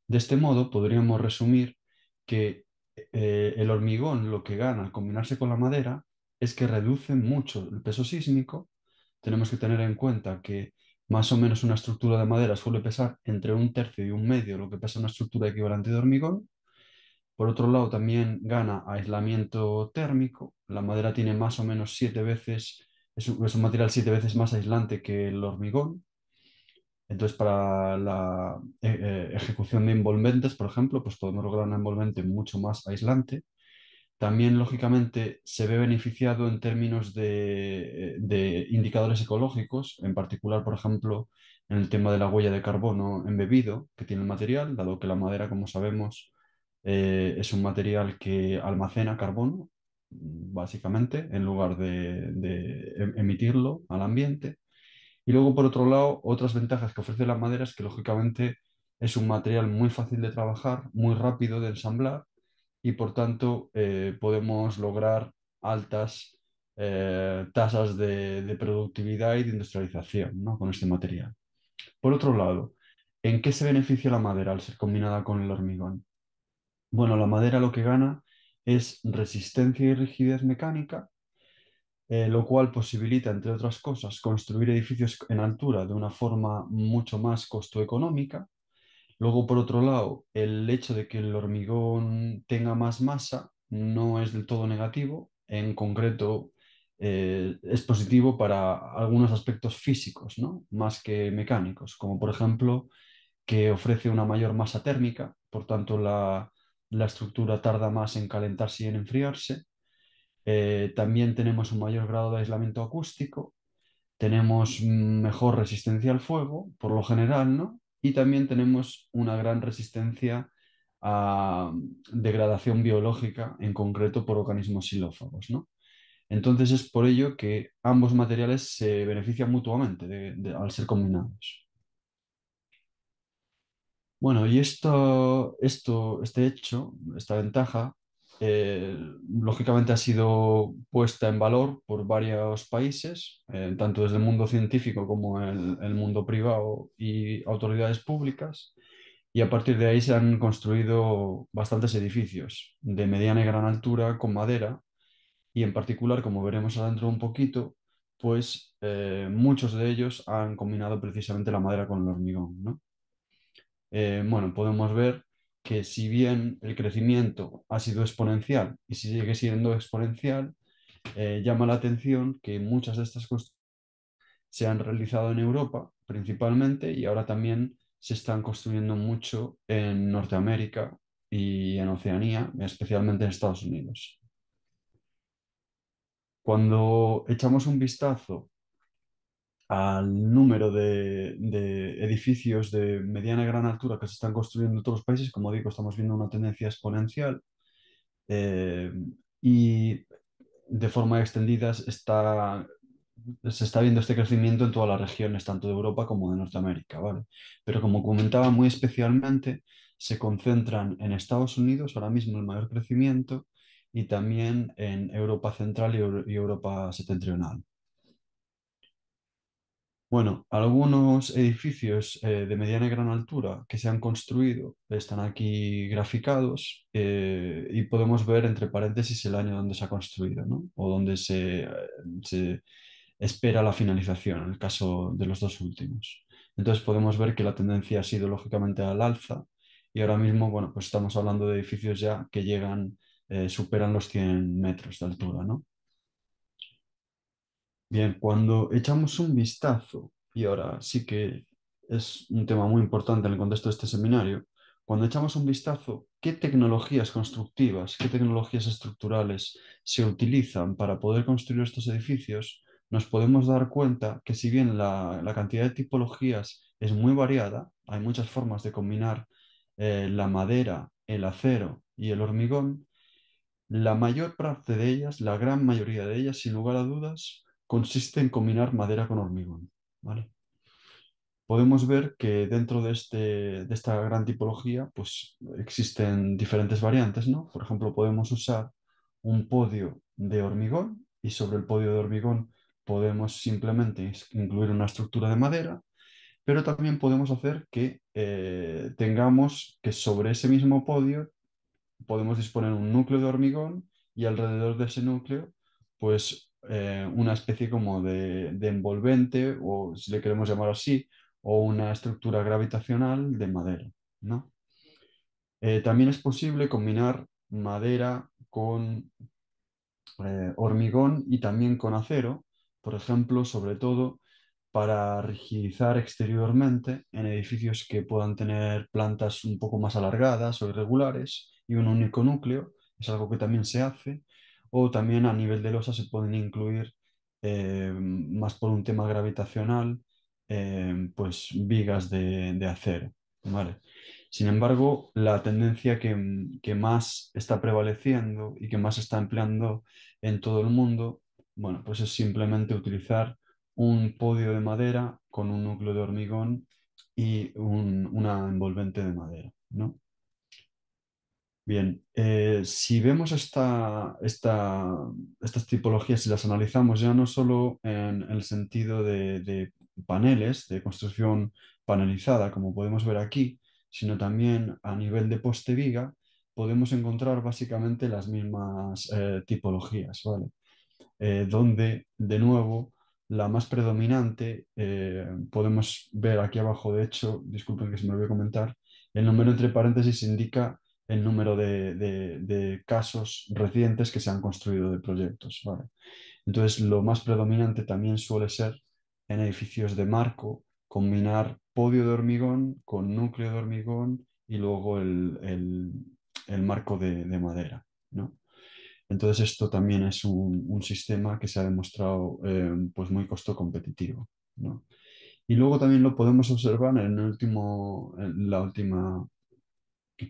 De este modo, podríamos resumir que el hormigón lo que gana al combinarse con la madera es que reduce mucho el peso sísmico. Tenemos que tener en cuenta que más o menos una estructura de madera suele pesar entre un tercio y un medio lo que pesa una estructura equivalente de hormigón. Por otro lado, también gana aislamiento térmico. La madera tiene más o menos 7 veces, es un material 7 veces más aislante que el hormigón. Entonces, para la ejecución de envolventes, por ejemplo, pues podemos lograr un envolvente mucho más aislante. También, lógicamente, se ve beneficiado en términos de indicadores ecológicos, en particular, por ejemplo, en el tema de la huella de carbono embebido que tiene el material, dado que la madera, como sabemos, es un material que almacena carbono, básicamente, en lugar de emitirlo al ambiente. Y luego, por otro lado, otras ventajas que ofrece la madera es que, lógicamente, es un material muy fácil de trabajar, muy rápido de ensamblar y por tanto podemos lograr altas tasas de productividad y de industrialización, ¿no? Con este material. Por otro lado, ¿en qué se beneficia la madera al ser combinada con el hormigón? Bueno, la madera lo que gana es resistencia y rigidez mecánica, lo cual posibilita, entre otras cosas, construir edificios en altura de una forma mucho más costo-económica. Luego, por otro lado, el hecho de que el hormigón tenga más masa no es del todo negativo. En concreto, es positivo para algunos aspectos físicos, ¿no? Más que mecánicos, como por ejemplo que ofrece una mayor masa térmica, por tanto la estructura tarda más en calentarse y en enfriarse. También tenemos un mayor grado de aislamiento acústico, tenemos mejor resistencia al fuego, por lo general, ¿no? Y también tenemos una gran resistencia a degradación biológica, en concreto por organismos xilófagos, ¿no? Entonces es por ello que ambos materiales se benefician mutuamente al ser combinados. Bueno, y este hecho, esta ventaja, lógicamente ha sido puesta en valor por varios países, tanto desde el mundo científico como el mundo privado y autoridades públicas, y a partir de ahí se han construido bastantes edificios de mediana y gran altura con madera, y en particular, como veremos adentro un poquito, pues muchos de ellos han combinado precisamente la madera con el hormigón, ¿no? Bueno, podemos ver que si bien el crecimiento ha sido exponencial y si sigue siendo exponencial, llama la atención que muchas de estas cosas se han realizado en Europa principalmente y ahora también se están construyendo mucho en Norteamérica y en Oceanía, especialmente en Estados Unidos. Cuando echamos un vistazo al número de edificios de mediana y gran altura que se están construyendo en todos los países, como digo, estamos viendo una tendencia exponencial, eh, y de forma extendida se está viendo este crecimiento en todas las regiones, tanto de Europa como de Norteamérica, ¿vale? Pero como comentaba, muy especialmente se concentran en Estados Unidos, ahora mismo el mayor crecimiento, y también en Europa Central y Europa Septentrional. Bueno, algunos edificios de mediana y gran altura que se han construido están aquí graficados, y podemos ver entre paréntesis el año donde se ha construido, ¿no? O donde se espera la finalización, en el caso de los dos últimos. Entonces podemos ver que la tendencia ha sido lógicamente al alza y ahora mismo, bueno, pues estamos hablando de edificios ya que superan los 100 metros de altura, ¿no? Bien, cuando echamos un vistazo, y ahora sí que es un tema muy importante en el contexto de este seminario, cuando echamos un vistazo, ¿qué tecnologías constructivas, qué tecnologías estructurales se utilizan para poder construir estos edificios? Nos podemos dar cuenta que si bien la cantidad de tipologías es muy variada, hay muchas formas de combinar la madera, el acero y el hormigón, la mayor parte de ellas, la gran mayoría de ellas, sin lugar a dudas, consiste en combinar madera con hormigón, ¿vale? Podemos ver que dentro de esta gran tipología, pues existen diferentes variantes, ¿no? Por ejemplo, podemos usar un podio de hormigón y sobre el podio de hormigón podemos simplemente incluir una estructura de madera, pero también podemos hacer que tengamos que sobre ese mismo podio podemos disponer un núcleo de hormigón y alrededor de ese núcleo, pues una especie como de envolvente, o si le queremos llamar así, o una estructura gravitacional de madera, ¿no? También es posible combinar madera con hormigón y también con acero, por ejemplo, sobre todo para rigidizar exteriormente en edificios que puedan tener plantas un poco más alargadas o irregulares y un único núcleo, es algo que también se hace, o también a nivel de losa se pueden incluir, más por un tema gravitacional, pues vigas de acero, ¿vale? Sin embargo, la tendencia que más está prevaleciendo y que más se está empleando en todo el mundo, bueno, pues es simplemente utilizar un podio de madera con un núcleo de hormigón y una envolvente de madera, ¿no? Bien, si vemos estas tipologías y las analizamos ya no solo en el sentido de paneles, de construcción panelizada, como podemos ver aquí, sino también a nivel de poste viga, podemos encontrar básicamente las mismas tipologías, ¿vale? Donde, de nuevo, la más predominante, podemos ver aquí abajo, de hecho, disculpen que se me olvidó comentar, el número entre paréntesis indica el número de casos recientes que se han construido de proyectos, ¿vale? Entonces, lo más predominante también suele ser en edificios de marco, combinar podio de hormigón con núcleo de hormigón y luego el marco de madera, ¿no? Entonces, esto también es un sistema que se ha demostrado pues muy costo competitivo, ¿no? Y luego también lo podemos observar en la última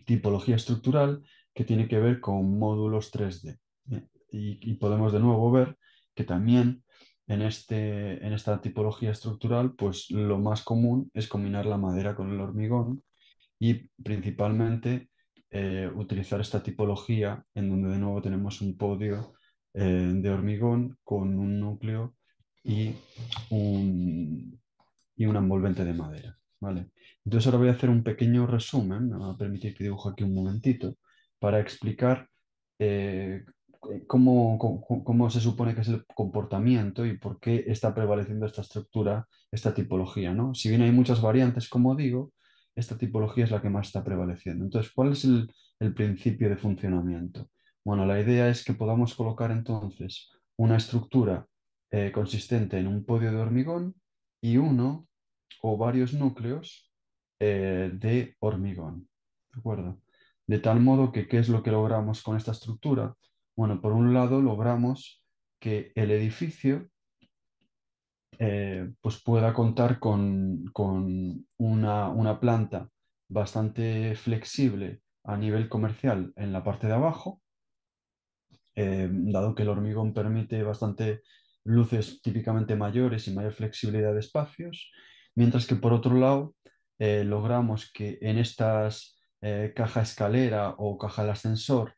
tipología estructural que tiene que ver con módulos 3D. ¿eh? Y podemos de nuevo ver que también en esta tipología estructural, pues lo más común es combinar la madera con el hormigón y principalmente utilizar esta tipología en donde de nuevo tenemos un podio de hormigón con un núcleo y y un envolvente de madera, ¿vale? Entonces ahora voy a hacer un pequeño resumen, me va a permitir que dibujo aquí un momentito, para explicar eh, cómo se supone que es el comportamiento y por qué está prevaleciendo esta estructura, esta tipología, ¿no? Si bien hay muchas variantes, como digo, esta tipología es la que más está prevaleciendo. Entonces, ¿cuál es el principio de funcionamiento? Bueno, la idea es que podamos colocar entonces una estructura consistente en un podio de hormigón y uno o varios núcleos de hormigón. ¿De acuerdo? De tal modo que, ¿qué es lo que logramos con esta estructura? Bueno, por un lado logramos que el edificio pues pueda contar con una planta bastante flexible a nivel comercial en la parte de abajo, dado que el hormigón permite bastante luces típicamente mayores y mayor flexibilidad de espacios, mientras que por otro lado logramos que en estas caja escalera o caja del ascensor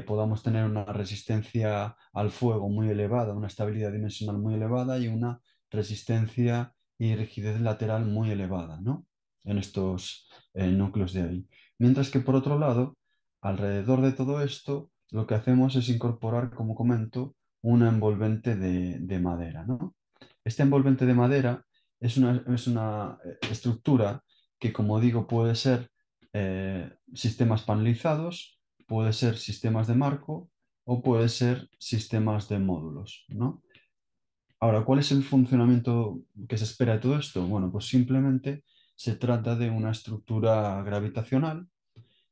podamos tener una resistencia al fuego muy elevada, una estabilidad dimensional muy elevada y una resistencia y rigidez lateral muy elevada, ¿no? En estos núcleos de ahí. Mientras que por otro lado, alrededor de todo esto, lo que hacemos es incorporar, como comento, una envolvente de madera, ¿no? Este envolvente de madera es una estructura que, como digo, puede ser sistemas panelizados, puede ser sistemas de marco o puede ser sistemas de módulos, ¿no? Ahora, ¿cuál es el funcionamiento que se espera de todo esto? Bueno, pues simplemente se trata de una estructura gravitacional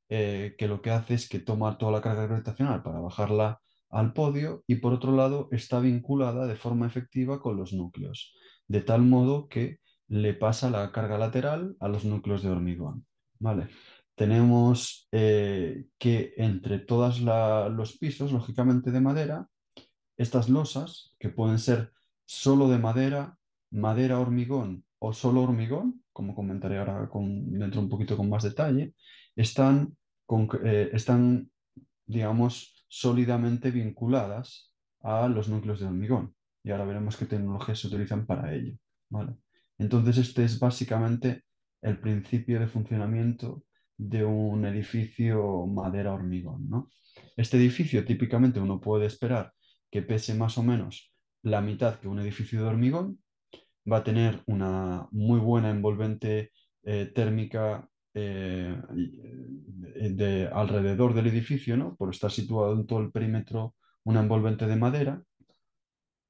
que lo que hace es que toma toda la carga gravitacional para bajarla al podio y por otro lado está vinculada de forma efectiva con los núcleos, de tal modo que le pasa la carga lateral a los núcleos de hormigón. ¿Vale? Tenemos que entre todos los pisos, lógicamente de madera, estas losas, que pueden ser solo de madera, madera hormigón o solo hormigón, como comentaré ahora dentro un poquito con más detalle, están, están, digamos, sólidamente vinculadas a los núcleos de hormigón. Y ahora veremos qué tecnologías se utilizan para ello. ¿Vale? Entonces, este es básicamente el principio de funcionamiento de un edificio madera-hormigón, ¿no? Este edificio típicamente uno puede esperar que pese más o menos la mitad que un edificio de hormigón, va a tener una muy buena envolvente térmica de alrededor del edificio, ¿no? Por estar situado en todo el perímetro una envolvente de madera.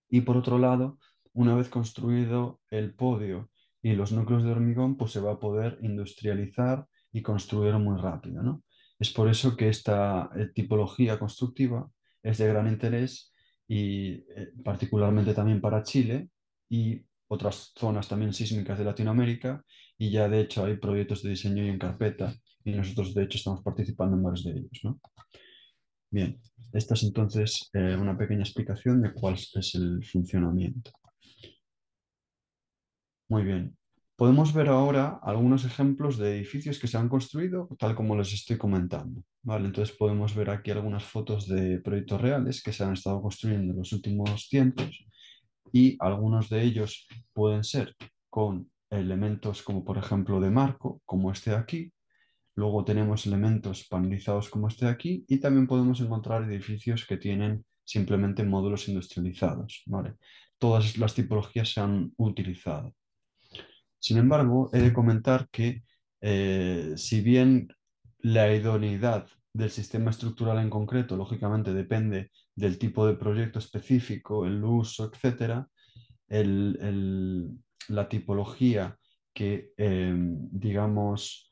Y por otro lado, una vez construido el podio y los núcleos de hormigón, pues se va a poder industrializar y construir muy rápido, ¿no? Es por eso que esta tipología constructiva es de gran interés y particularmente también para Chile y otras zonas también sísmicas de Latinoamérica y ya de hecho hay proyectos de diseño y en carpeta y nosotros de hecho estamos participando en varios de ellos, ¿no? Bien, esta es entonces una pequeña explicación de cuál es el funcionamiento. Muy bien. Podemos ver ahora algunos ejemplos de edificios que se han construido tal como les estoy comentando. ¿Vale? Entonces podemos ver aquí algunas fotos de proyectos reales que se han estado construyendo en los últimos tiempos y algunos de ellos pueden ser con elementos como por ejemplo de marco, como este de aquí, Luego tenemos elementos panelizados como este de aquí y también podemos encontrar edificios que tienen simplemente módulos industrializados, ¿vale? Todas las tipologías se han utilizado. Sin embargo, he de comentar que si bien la idoneidad del sistema estructural en concreto, lógicamente, depende del tipo de proyecto específico, el uso, etcétera, el- el- la tipología que, digamos,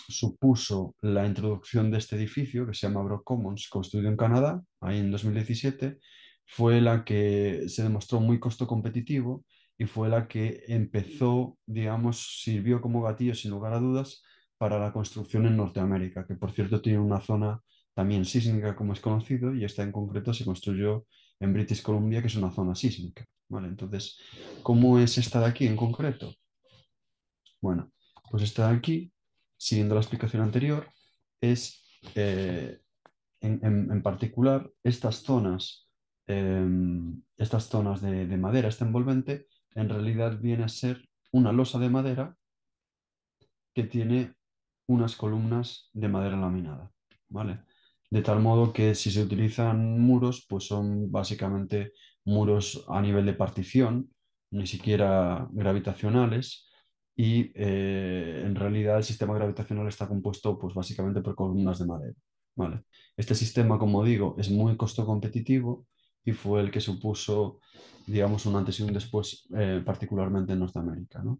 supuso la introducción de este edificio, que se llama Brock Commons, construido en Canadá, ahí en 2017, fue la que se demostró muy costo competitivo y fue la que empezó, digamos, sirvió como gatillo, sin lugar a dudas, para la construcción en Norteamérica, que por cierto tiene una zona también sísmica, como es conocido, y esta en concreto se construyó en British Columbia, que es una zona sísmica. ¿Vale? Entonces, ¿cómo es esta de aquí en concreto? Bueno, pues esta de aquí, siguiendo la explicación anterior, es en particular estas zonas de madera, este envolvente, en realidad viene a ser una losa de madera que tiene unas columnas de madera laminada, ¿vale? De tal modo que si se utilizan muros, pues son básicamente muros a nivel de partición, ni siquiera gravitacionales, y en realidad el sistema gravitacional está compuesto pues básicamente por columnas de madera, ¿vale? Este sistema, como digo, es muy costo competitivo y fue el que supuso, digamos, un antes y un después, particularmente en Norteamérica, ¿no?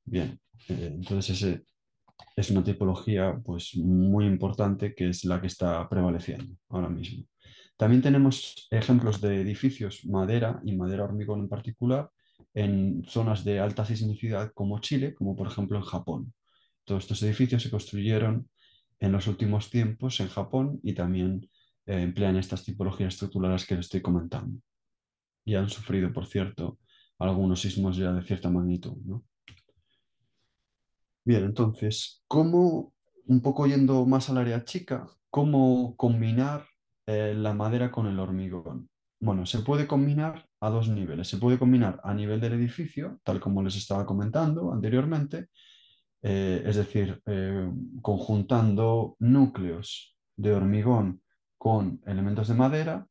Bien, entonces ese es una tipología pues muy importante que es la que está prevaleciendo ahora mismo. También tenemos ejemplos de edificios madera y madera hormigón en particular en zonas de alta sismicidad como Chile, como por ejemplo en Japón. Todos estos edificios se construyeron en los últimos tiempos en Japón y también emplean estas tipologías estructurales que les estoy comentando. Y han sufrido, por cierto, algunos sismos ya de cierta magnitud, ¿no? Bien, entonces, ¿cómo, un poco yendo más al área chica, cómo combinar la madera con el hormigón? Bueno, se puede combinar a dos niveles. Se puede combinar a nivel del edificio, tal como les estaba comentando anteriormente, es decir, conjuntando núcleos de hormigón con elementos de madera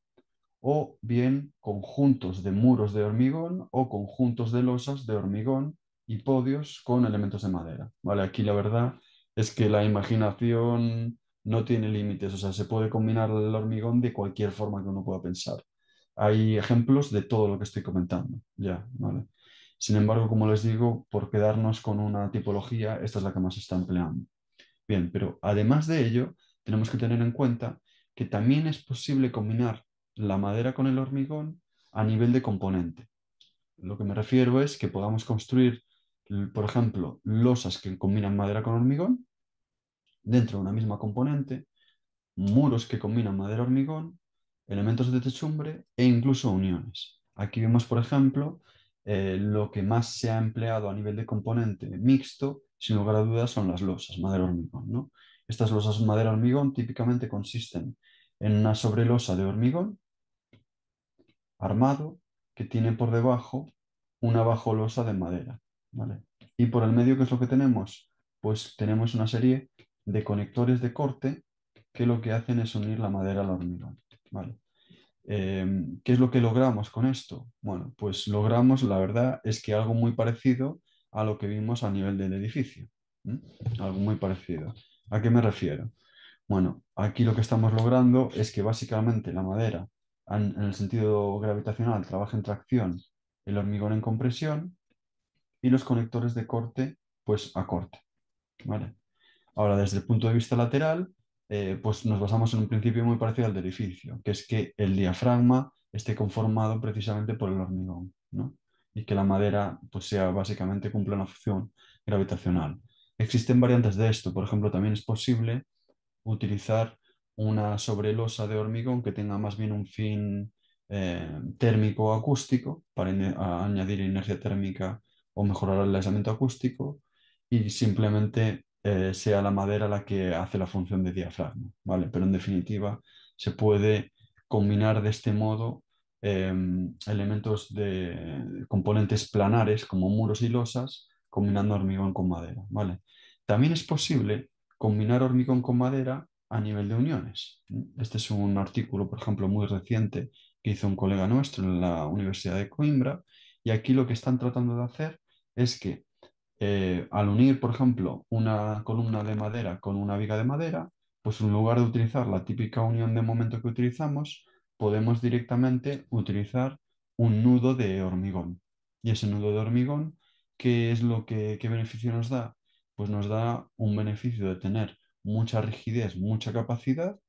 o bien conjuntos de muros de hormigón o conjuntos de losas de hormigón y podios con elementos de madera. Vale, aquí la verdad es que la imaginación no tiene límites, o sea, se puede combinar el hormigón de cualquier forma que uno pueda pensar. Hay ejemplos de todo lo que estoy comentando, ya, ¿vale? Sin embargo, como les digo, por quedarnos con una tipología, esta es la que más se está empleando. Bien, pero además de ello, tenemos que tener en cuenta que también es posible combinar la madera con el hormigón a nivel de componente. Lo que me refiero es que podamos construir, por ejemplo, losas que combinan madera con hormigón dentro de una misma componente, muros que combinan madera-hormigón, elementos de techumbre e incluso uniones. Aquí vemos, por ejemplo, lo que más se ha empleado a nivel de componente mixto, sin lugar a dudas, son las losas madera-hormigón, ¿no? Estas losas madera-hormigón típicamente consisten en una sobrelosa de hormigón armado que tiene por debajo una bajolosa de madera, ¿vale? Y por el medio, ¿qué es lo que tenemos? Pues tenemos una serie de conectores de corte que lo que hacen es unir la madera al hormigón, ¿vale? ¿Qué es lo que logramos con esto? Bueno, pues logramos, la verdad, es que algo muy parecido a lo que vimos a nivel del edificio. ¿M? Algo muy parecido. ¿A qué me refiero? Bueno, aquí lo que estamos logrando es que básicamente la madera, en el sentido gravitacional, trabaja en tracción, el hormigón en compresión y los conectores de corte, pues a corte, ¿vale? Ahora, desde el punto de vista lateral, pues nos basamos en un principio muy parecido al del edificio, que es que el diafragma esté conformado precisamente por el hormigón, ¿no? Y que la madera, pues sea básicamente cumpla una función gravitacional. Existen variantes de esto, por ejemplo, también es posible utilizar una sobrelosa de hormigón que tenga más bien un fin térmico o acústico para añadir inercia térmica o mejorar el aislamiento acústico y simplemente sea la madera la que hace la función de diafragma, ¿vale? Pero en definitiva se puede combinar de este modo elementos de componentes planares como muros y losas combinando hormigón con madera, ¿vale? También es posible combinar hormigón con madera a nivel de uniones. Este es un artículo, por ejemplo, muy reciente que hizo un colega nuestro en la Universidad de Coimbra, y aquí lo que están tratando de hacer es que al unir, por ejemplo, una columna de madera con una viga de madera, pues en lugar de utilizar la típica unión de momento que utilizamos, podemos directamente utilizar un nudo de hormigón. Y ese nudo de hormigón, ¿qué es lo que, qué beneficio nos da? Pues nos da un beneficio de tener mucha rigidez, mucha capacidad,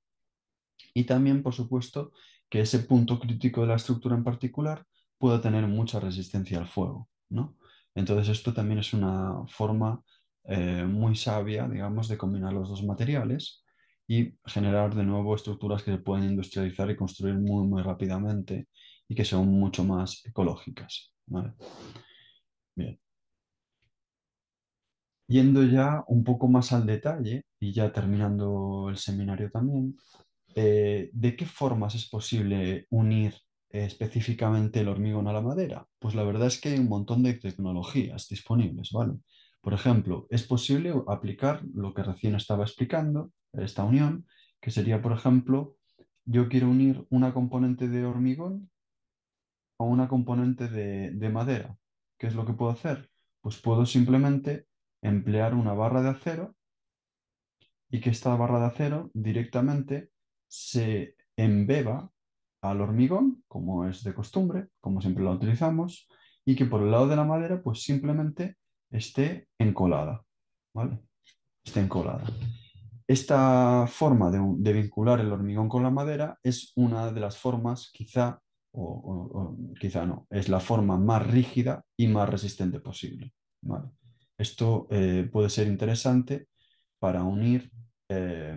y también, por supuesto, que ese punto crítico de la estructura en particular pueda tener mucha resistencia al fuego, ¿no? Entonces, esto también es una forma muy sabia, digamos, de combinar los dos materiales y generar de nuevo estructuras que se pueden industrializar y construir muy, muy rápidamente y que son mucho más ecológicas, ¿vale? Bien. Yendo ya un poco más al detalle y ya terminando el seminario también, ¿de qué formas es posible unir específicamente el hormigón a la madera? Pues la verdad es que hay un montón de tecnologías disponibles, ¿vale? Por ejemplo, es posible aplicar lo que recién estaba explicando, esta unión, que sería, por ejemplo, yo quiero unir una componente de hormigón a una componente de madera. ¿Qué es lo que puedo hacer? Pues puedo simplemente emplear una barra de acero y que esta barra de acero directamente se embeba al hormigón, como es de costumbre, como siempre la utilizamos, y que por el lado de la madera, pues simplemente esté encolada, ¿vale? Esté encolada. Esta forma de vincular el hormigón con la madera es una de las formas, quizá, o quizá no, es la forma más rígida y más resistente posible, ¿vale? Esto puede ser interesante para unir, eh,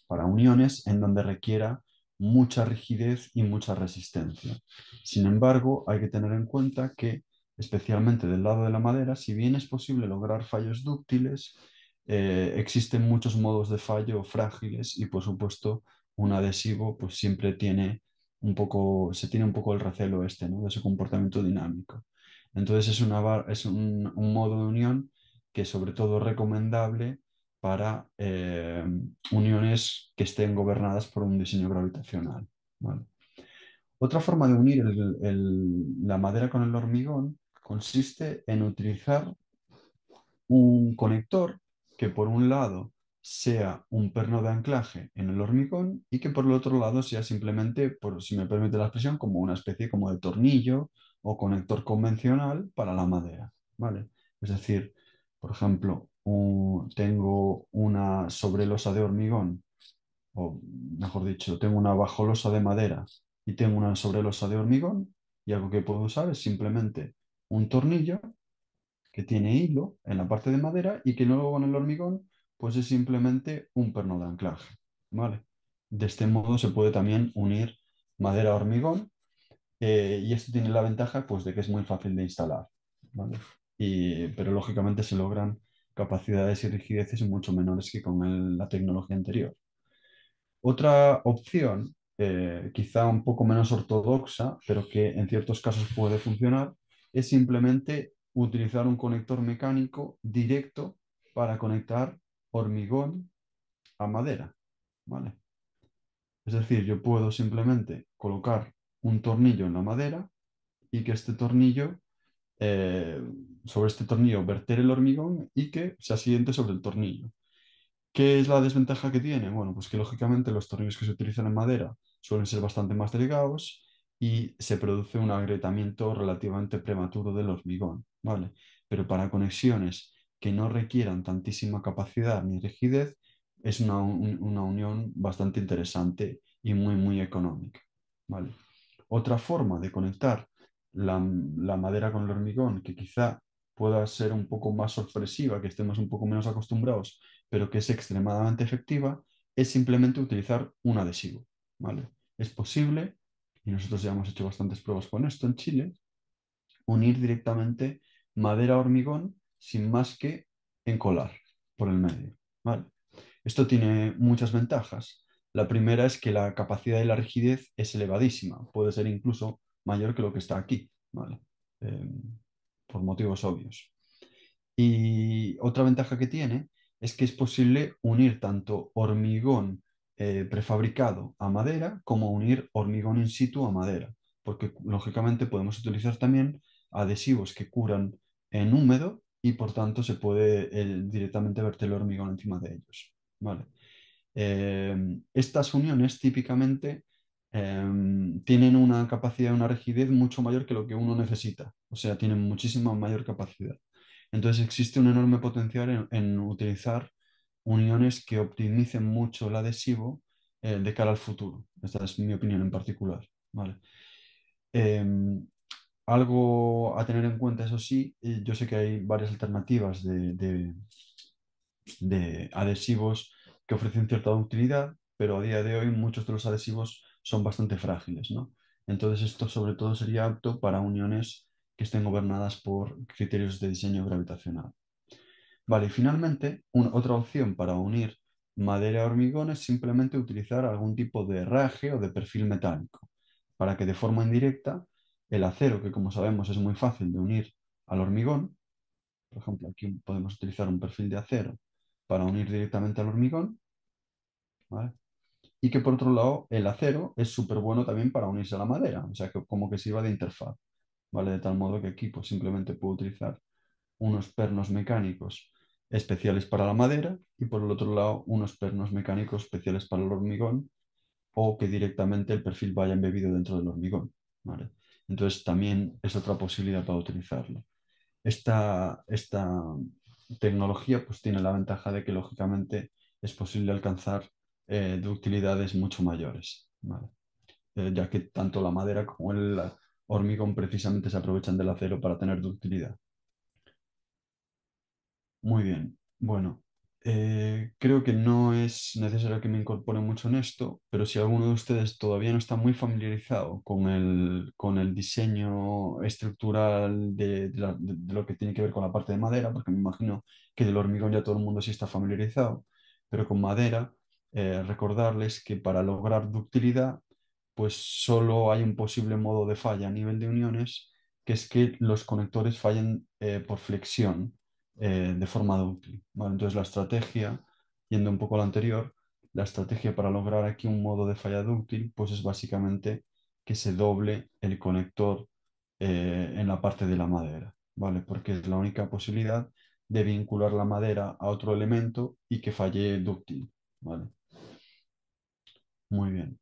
para uniones en donde requiera mucha rigidez y mucha resistencia. Sin embargo, hay que tener en cuenta que, especialmente del lado de la madera, si bien es posible lograr fallos dúctiles, existen muchos modos de fallo frágiles y, por supuesto, un adhesivo pues siempre tiene un poco, se tiene un poco el recelo este, ¿no? De su comportamiento dinámico. Entonces es un modo de unión que sobre todo es recomendable para uniones que estén gobernadas por un diseño gravitacional, ¿vale? Otra forma de unir la madera con el hormigón consiste en utilizar un conector que por un lado sea un perno de anclaje en el hormigón y que por el otro lado sea simplemente, por si me permite la expresión, como una especie como de tornillo o conector convencional para la madera, ¿vale? Es decir, por ejemplo, tengo una sobrelosa de hormigón, o mejor dicho, tengo una bajolosa de madera y tengo una sobrelosa de hormigón, y algo que puedo usar es simplemente un tornillo que tiene hilo en la parte de madera y que luego con el hormigón pues es simplemente un perno de anclaje, ¿vale? De este modo se puede también unir madera a hormigón, y esto tiene la ventaja pues de que es muy fácil de instalar, ¿vale? Pero lógicamente se logran capacidades y rigideces mucho menores que con la tecnología anterior. Otra opción, quizá un poco menos ortodoxa, pero que en ciertos casos puede funcionar, es simplemente utilizar un conector mecánico directo para conectar hormigón a madera, ¿vale? Es decir, yo puedo simplemente colocar un tornillo en la madera y que este tornillo, eh, sobre este tornillo, verter el hormigón y que se asiente sobre el tornillo. ¿Qué es la desventaja que tiene? Bueno, pues que lógicamente los tornillos que se utilizan en madera suelen ser bastante más delgados y se produce un agrietamiento relativamente prematuro del hormigón, ¿vale? Pero para conexiones que no requieran tantísima capacidad ni rigidez, es una unión bastante interesante y muy, muy económica, ¿vale? Otra forma de conectar la madera con el hormigón, que quizá pueda ser un poco más sorpresiva, que estemos un poco menos acostumbrados, pero que es extremadamente efectiva, es simplemente utilizar un adhesivo, ¿vale? Es posible, y nosotros ya hemos hecho bastantes pruebas con esto en Chile, unir directamente madera a hormigón sin más que encolar por el medio, ¿vale? Esto tiene muchas ventajas. La primera es que la capacidad y la rigidez es elevadísima, puede ser incluso mayor que lo que está aquí, ¿vale? Eh, por motivos obvios. Y otra ventaja que tiene es que es posible unir tanto hormigón prefabricado a madera como unir hormigón in situ a madera, porque lógicamente podemos utilizar también adhesivos que curan en húmedo y por tanto se puede directamente verter el hormigón encima de ellos. ¿Vale? Estas uniones típicamente tienen una capacidad, una rigidez mucho mayor que lo que uno necesita, o sea, tienen muchísima mayor capacidad. Entonces existe un enorme potencial en utilizar uniones que optimicen mucho el adhesivo de cara al futuro. Esta es mi opinión en particular. ¿Vale? Em, Algo a tener en cuenta, eso sí, yo sé que hay varias alternativas de adhesivos que ofrecen cierta utilidad, pero a día de hoy muchos de los adhesivos son bastante frágiles, ¿no? Entonces esto sobre todo sería apto para uniones que estén gobernadas por criterios de diseño gravitacional. Vale, y finalmente, otra opción para unir madera a hormigón es simplemente utilizar algún tipo de herraje o de perfil metálico, para que de forma indirecta el acero, que como sabemos es muy fácil de unir al hormigón, por ejemplo, aquí podemos utilizar un perfil de acero para unir directamente al hormigón, ¿vale? Y que por otro lado el acero es súper bueno también para unirse a la madera, o sea, que como que sirva de interfaz, ¿vale? De tal modo que aquí pues, simplemente puedo utilizar unos pernos mecánicos especiales para la madera y por el otro lado unos pernos mecánicos especiales para el hormigón o que directamente el perfil vaya embebido dentro del hormigón, ¿vale? Entonces también es otra posibilidad para utilizarlo. Esta tecnología pues tiene la ventaja de que lógicamente es posible alcanzar ductilidades mucho mayores, ¿vale? Ya que tanto la madera como el hormigón precisamente se aprovechan del acero para tener ductilidad. Muy bien. Bueno, creo que no es necesario que me incorpore mucho en esto, pero si alguno de ustedes todavía no está muy familiarizado con el diseño estructural de lo que tiene que ver con la parte de madera, porque me imagino que del hormigón ya todo el mundo sí está familiarizado, pero con madera, recordarles que para lograr ductilidad, pues solo hay un posible modo de falla a nivel de uniones, que es que los conectores fallen por flexión de forma útil. ¿Vale? Entonces la estrategia, yendo un poco a lo anterior, la estrategia para lograr aquí un modo de falla útil, pues es básicamente que se doble el conector en la parte de la madera, ¿vale? Porque es la única posibilidad de vincular la madera a otro elemento y que falle dúctil, ¿vale? Muy bien.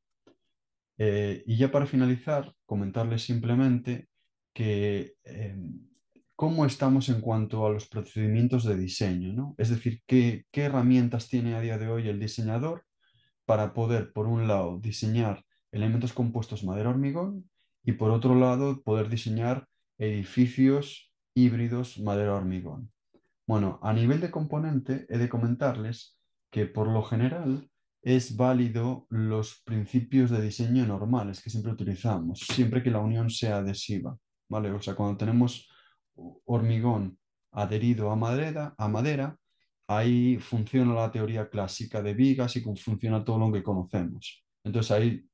Y ya para finalizar, comentarles simplemente que cómo estamos en cuanto a los procedimientos de diseño, ¿no? Es decir, qué herramientas tiene a día de hoy el diseñador para poder, por un lado, diseñar elementos compuestos madera-hormigón y por otro lado, poder diseñar edificios híbridos madera-hormigón. Bueno, a nivel de componente, he de comentarles que por lo general es válido los principios de diseño normales que siempre utilizamos, siempre que la unión sea adhesiva, ¿vale? O sea, cuando tenemos hormigón adherido a madera, ahí funciona la teoría clásica de vigas y funciona todo lo que conocemos. Entonces ahí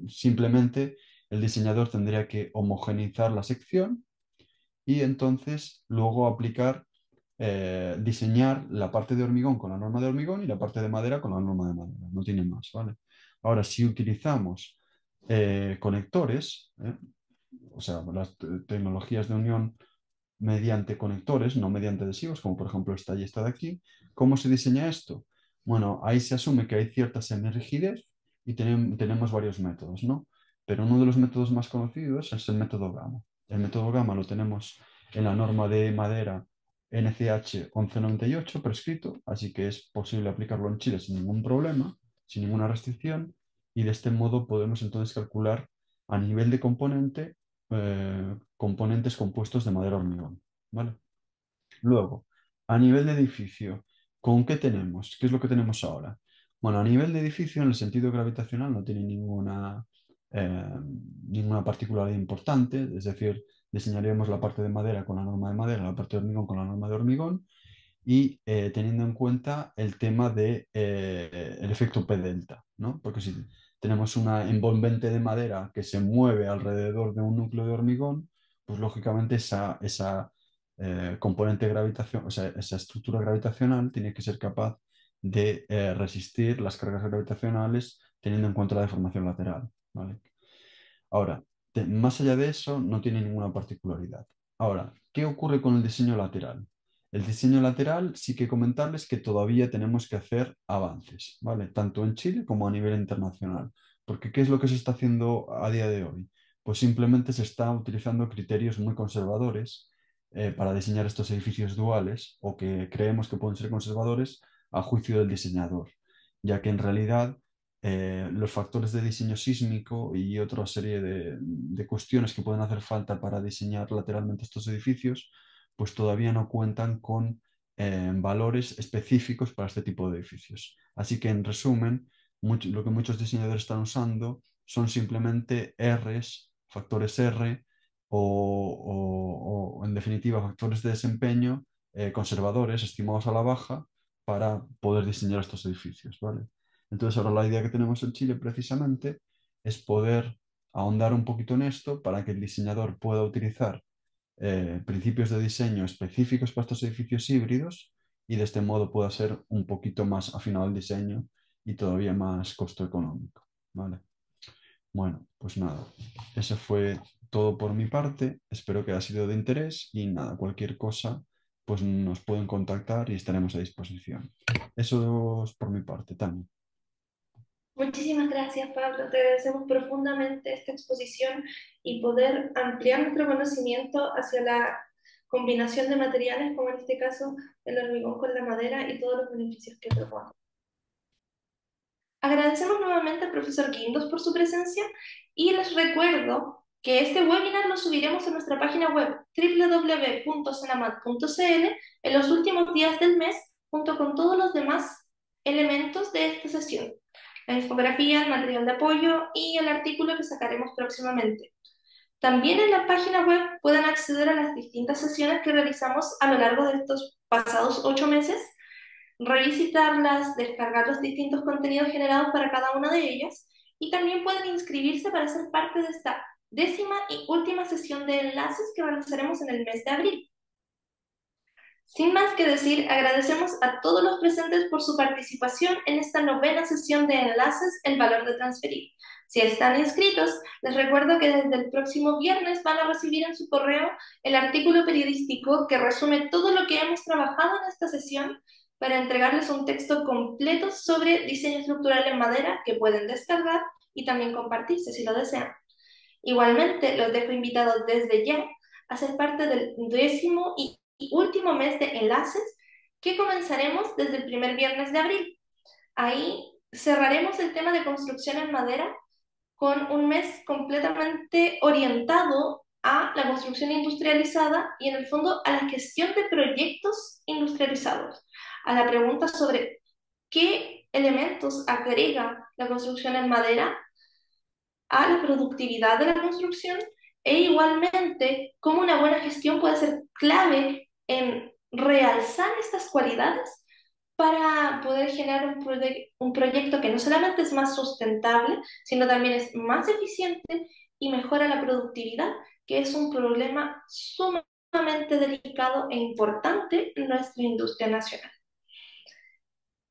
simplemente el diseñador tendría que homogeneizar la sección y entonces luego aplicar, diseñar la parte de hormigón con la norma de hormigón y la parte de madera con la norma de madera. No tiene más, ¿vale? Ahora, si utilizamos conectores, o sea, las tecnologías de unión mediante conectores, no mediante adhesivos, como por ejemplo esta y esta de aquí, ¿cómo se diseña esto? Bueno, ahí se asume que hay cierta semirrigidez y tenemos varios métodos, ¿no? Pero uno de los métodos más conocidos es el método Gamma. El método Gamma lo tenemos en la norma de madera NCH 1198 prescrito, así que es posible aplicarlo en Chile sin ningún problema, sin ninguna restricción, y de este modo podemos entonces calcular a nivel de componente componentes compuestos de madera hormigón, ¿vale? Luego, a nivel de edificio, ¿con qué tenemos? ¿Qué es lo que tenemos ahora? Bueno, a nivel de edificio, en el sentido gravitacional, no tiene eh, ninguna particularidad importante, es decir, diseñaríamos la parte de madera con la norma de madera, la parte de hormigón con la norma de hormigón, y teniendo en cuenta el tema de, el efecto P delta, ¿no? Porque si tenemos una envolvente de madera que se mueve alrededor de un núcleo de hormigón, pues lógicamente esa componente gravitacional, o sea, esa estructura gravitacional tiene que ser capaz de resistir las cargas gravitacionales teniendo en cuenta la deformación lateral, ¿vale? Ahora, más allá de eso, no tiene ninguna particularidad. Ahora, ¿qué ocurre con el diseño lateral? El diseño lateral sí que comentarles que todavía tenemos que hacer avances, ¿vale? Tanto en Chile como a nivel internacional. Porque ¿qué es lo que se está haciendo a día de hoy? Pues simplemente se está utilizando criterios muy conservadores para diseñar estos edificios duales o que creemos que pueden ser conservadores a juicio del diseñador, ya que en realidad los factores de diseño sísmico y otra serie de cuestiones que pueden hacer falta para diseñar lateralmente estos edificios, pues todavía no cuentan con valores específicos para este tipo de edificios. Así que, en resumen, lo que muchos diseñadores están usando son simplemente Rs, factores R o, en definitiva, factores de desempeño conservadores estimados a la baja para poder diseñar estos edificios, ¿vale? Entonces ahora la idea que tenemos en Chile precisamente es poder ahondar un poquito en esto para que el diseñador pueda utilizar principios de diseño específicos para estos edificios híbridos y de este modo pueda ser un poquito más afinado el diseño y todavía más costo económico, ¿vale? Bueno, pues nada, eso fue todo por mi parte. Espero que haya sido de interés y nada, cualquier cosa, pues nos pueden contactar y estaremos a disposición. Eso es por mi parte también. Muchísimas gracias, Pablo. Te agradecemos profundamente esta exposición y poder ampliar nuestro conocimiento hacia la combinación de materiales, como en este caso el hormigón con la madera y todos los beneficios que propone. Agradecemos nuevamente al profesor Guindos por su presencia y les recuerdo que este webinar lo subiremos a nuestra página web www.senamat.cl en los últimos días del mes, junto con todos los demás elementos de esta sesión, la infografía, el material de apoyo y el artículo que sacaremos próximamente. También en la página web pueden acceder a las distintas sesiones que realizamos a lo largo de estos pasados 8 meses, revisitarlas, descargar los distintos contenidos generados para cada una de ellas y también pueden inscribirse para ser parte de esta 10ª y última sesión de enlaces que realizaremos en el mes de abril. Sin más que decir, agradecemos a todos los presentes por su participación en esta 9ª sesión de enlaces, el valor de transferir. Si están inscritos, les recuerdo que desde el próximo viernes van a recibir en su correo el artículo periodístico que resume todo lo que hemos trabajado en esta sesión para entregarles un texto completo sobre diseño estructural en madera que pueden descargar y también compartirse si lo desean. Igualmente, los dejo invitados desde ya a ser parte del 10º y último mes de enlaces que comenzaremos desde el primer viernes de abril. Ahí cerraremos el tema de construcción en madera con un mes completamente orientado a la construcción industrializada y en el fondo a la gestión de proyectos industrializados, a la pregunta sobre qué elementos agrega la construcción en madera a la productividad de la construcción e igualmente cómo una buena gestión puede ser clave en realzar estas cualidades para poder generar un proyecto que no solamente es más sustentable, sino también es más eficiente y mejora la productividad, que es un problema sumamente delicado e importante en nuestra industria nacional.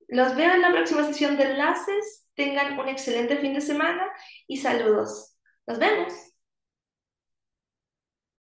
Los veo en la próxima sesión de enlaces. Tengan un excelente fin de semana y saludos. Nos vemos.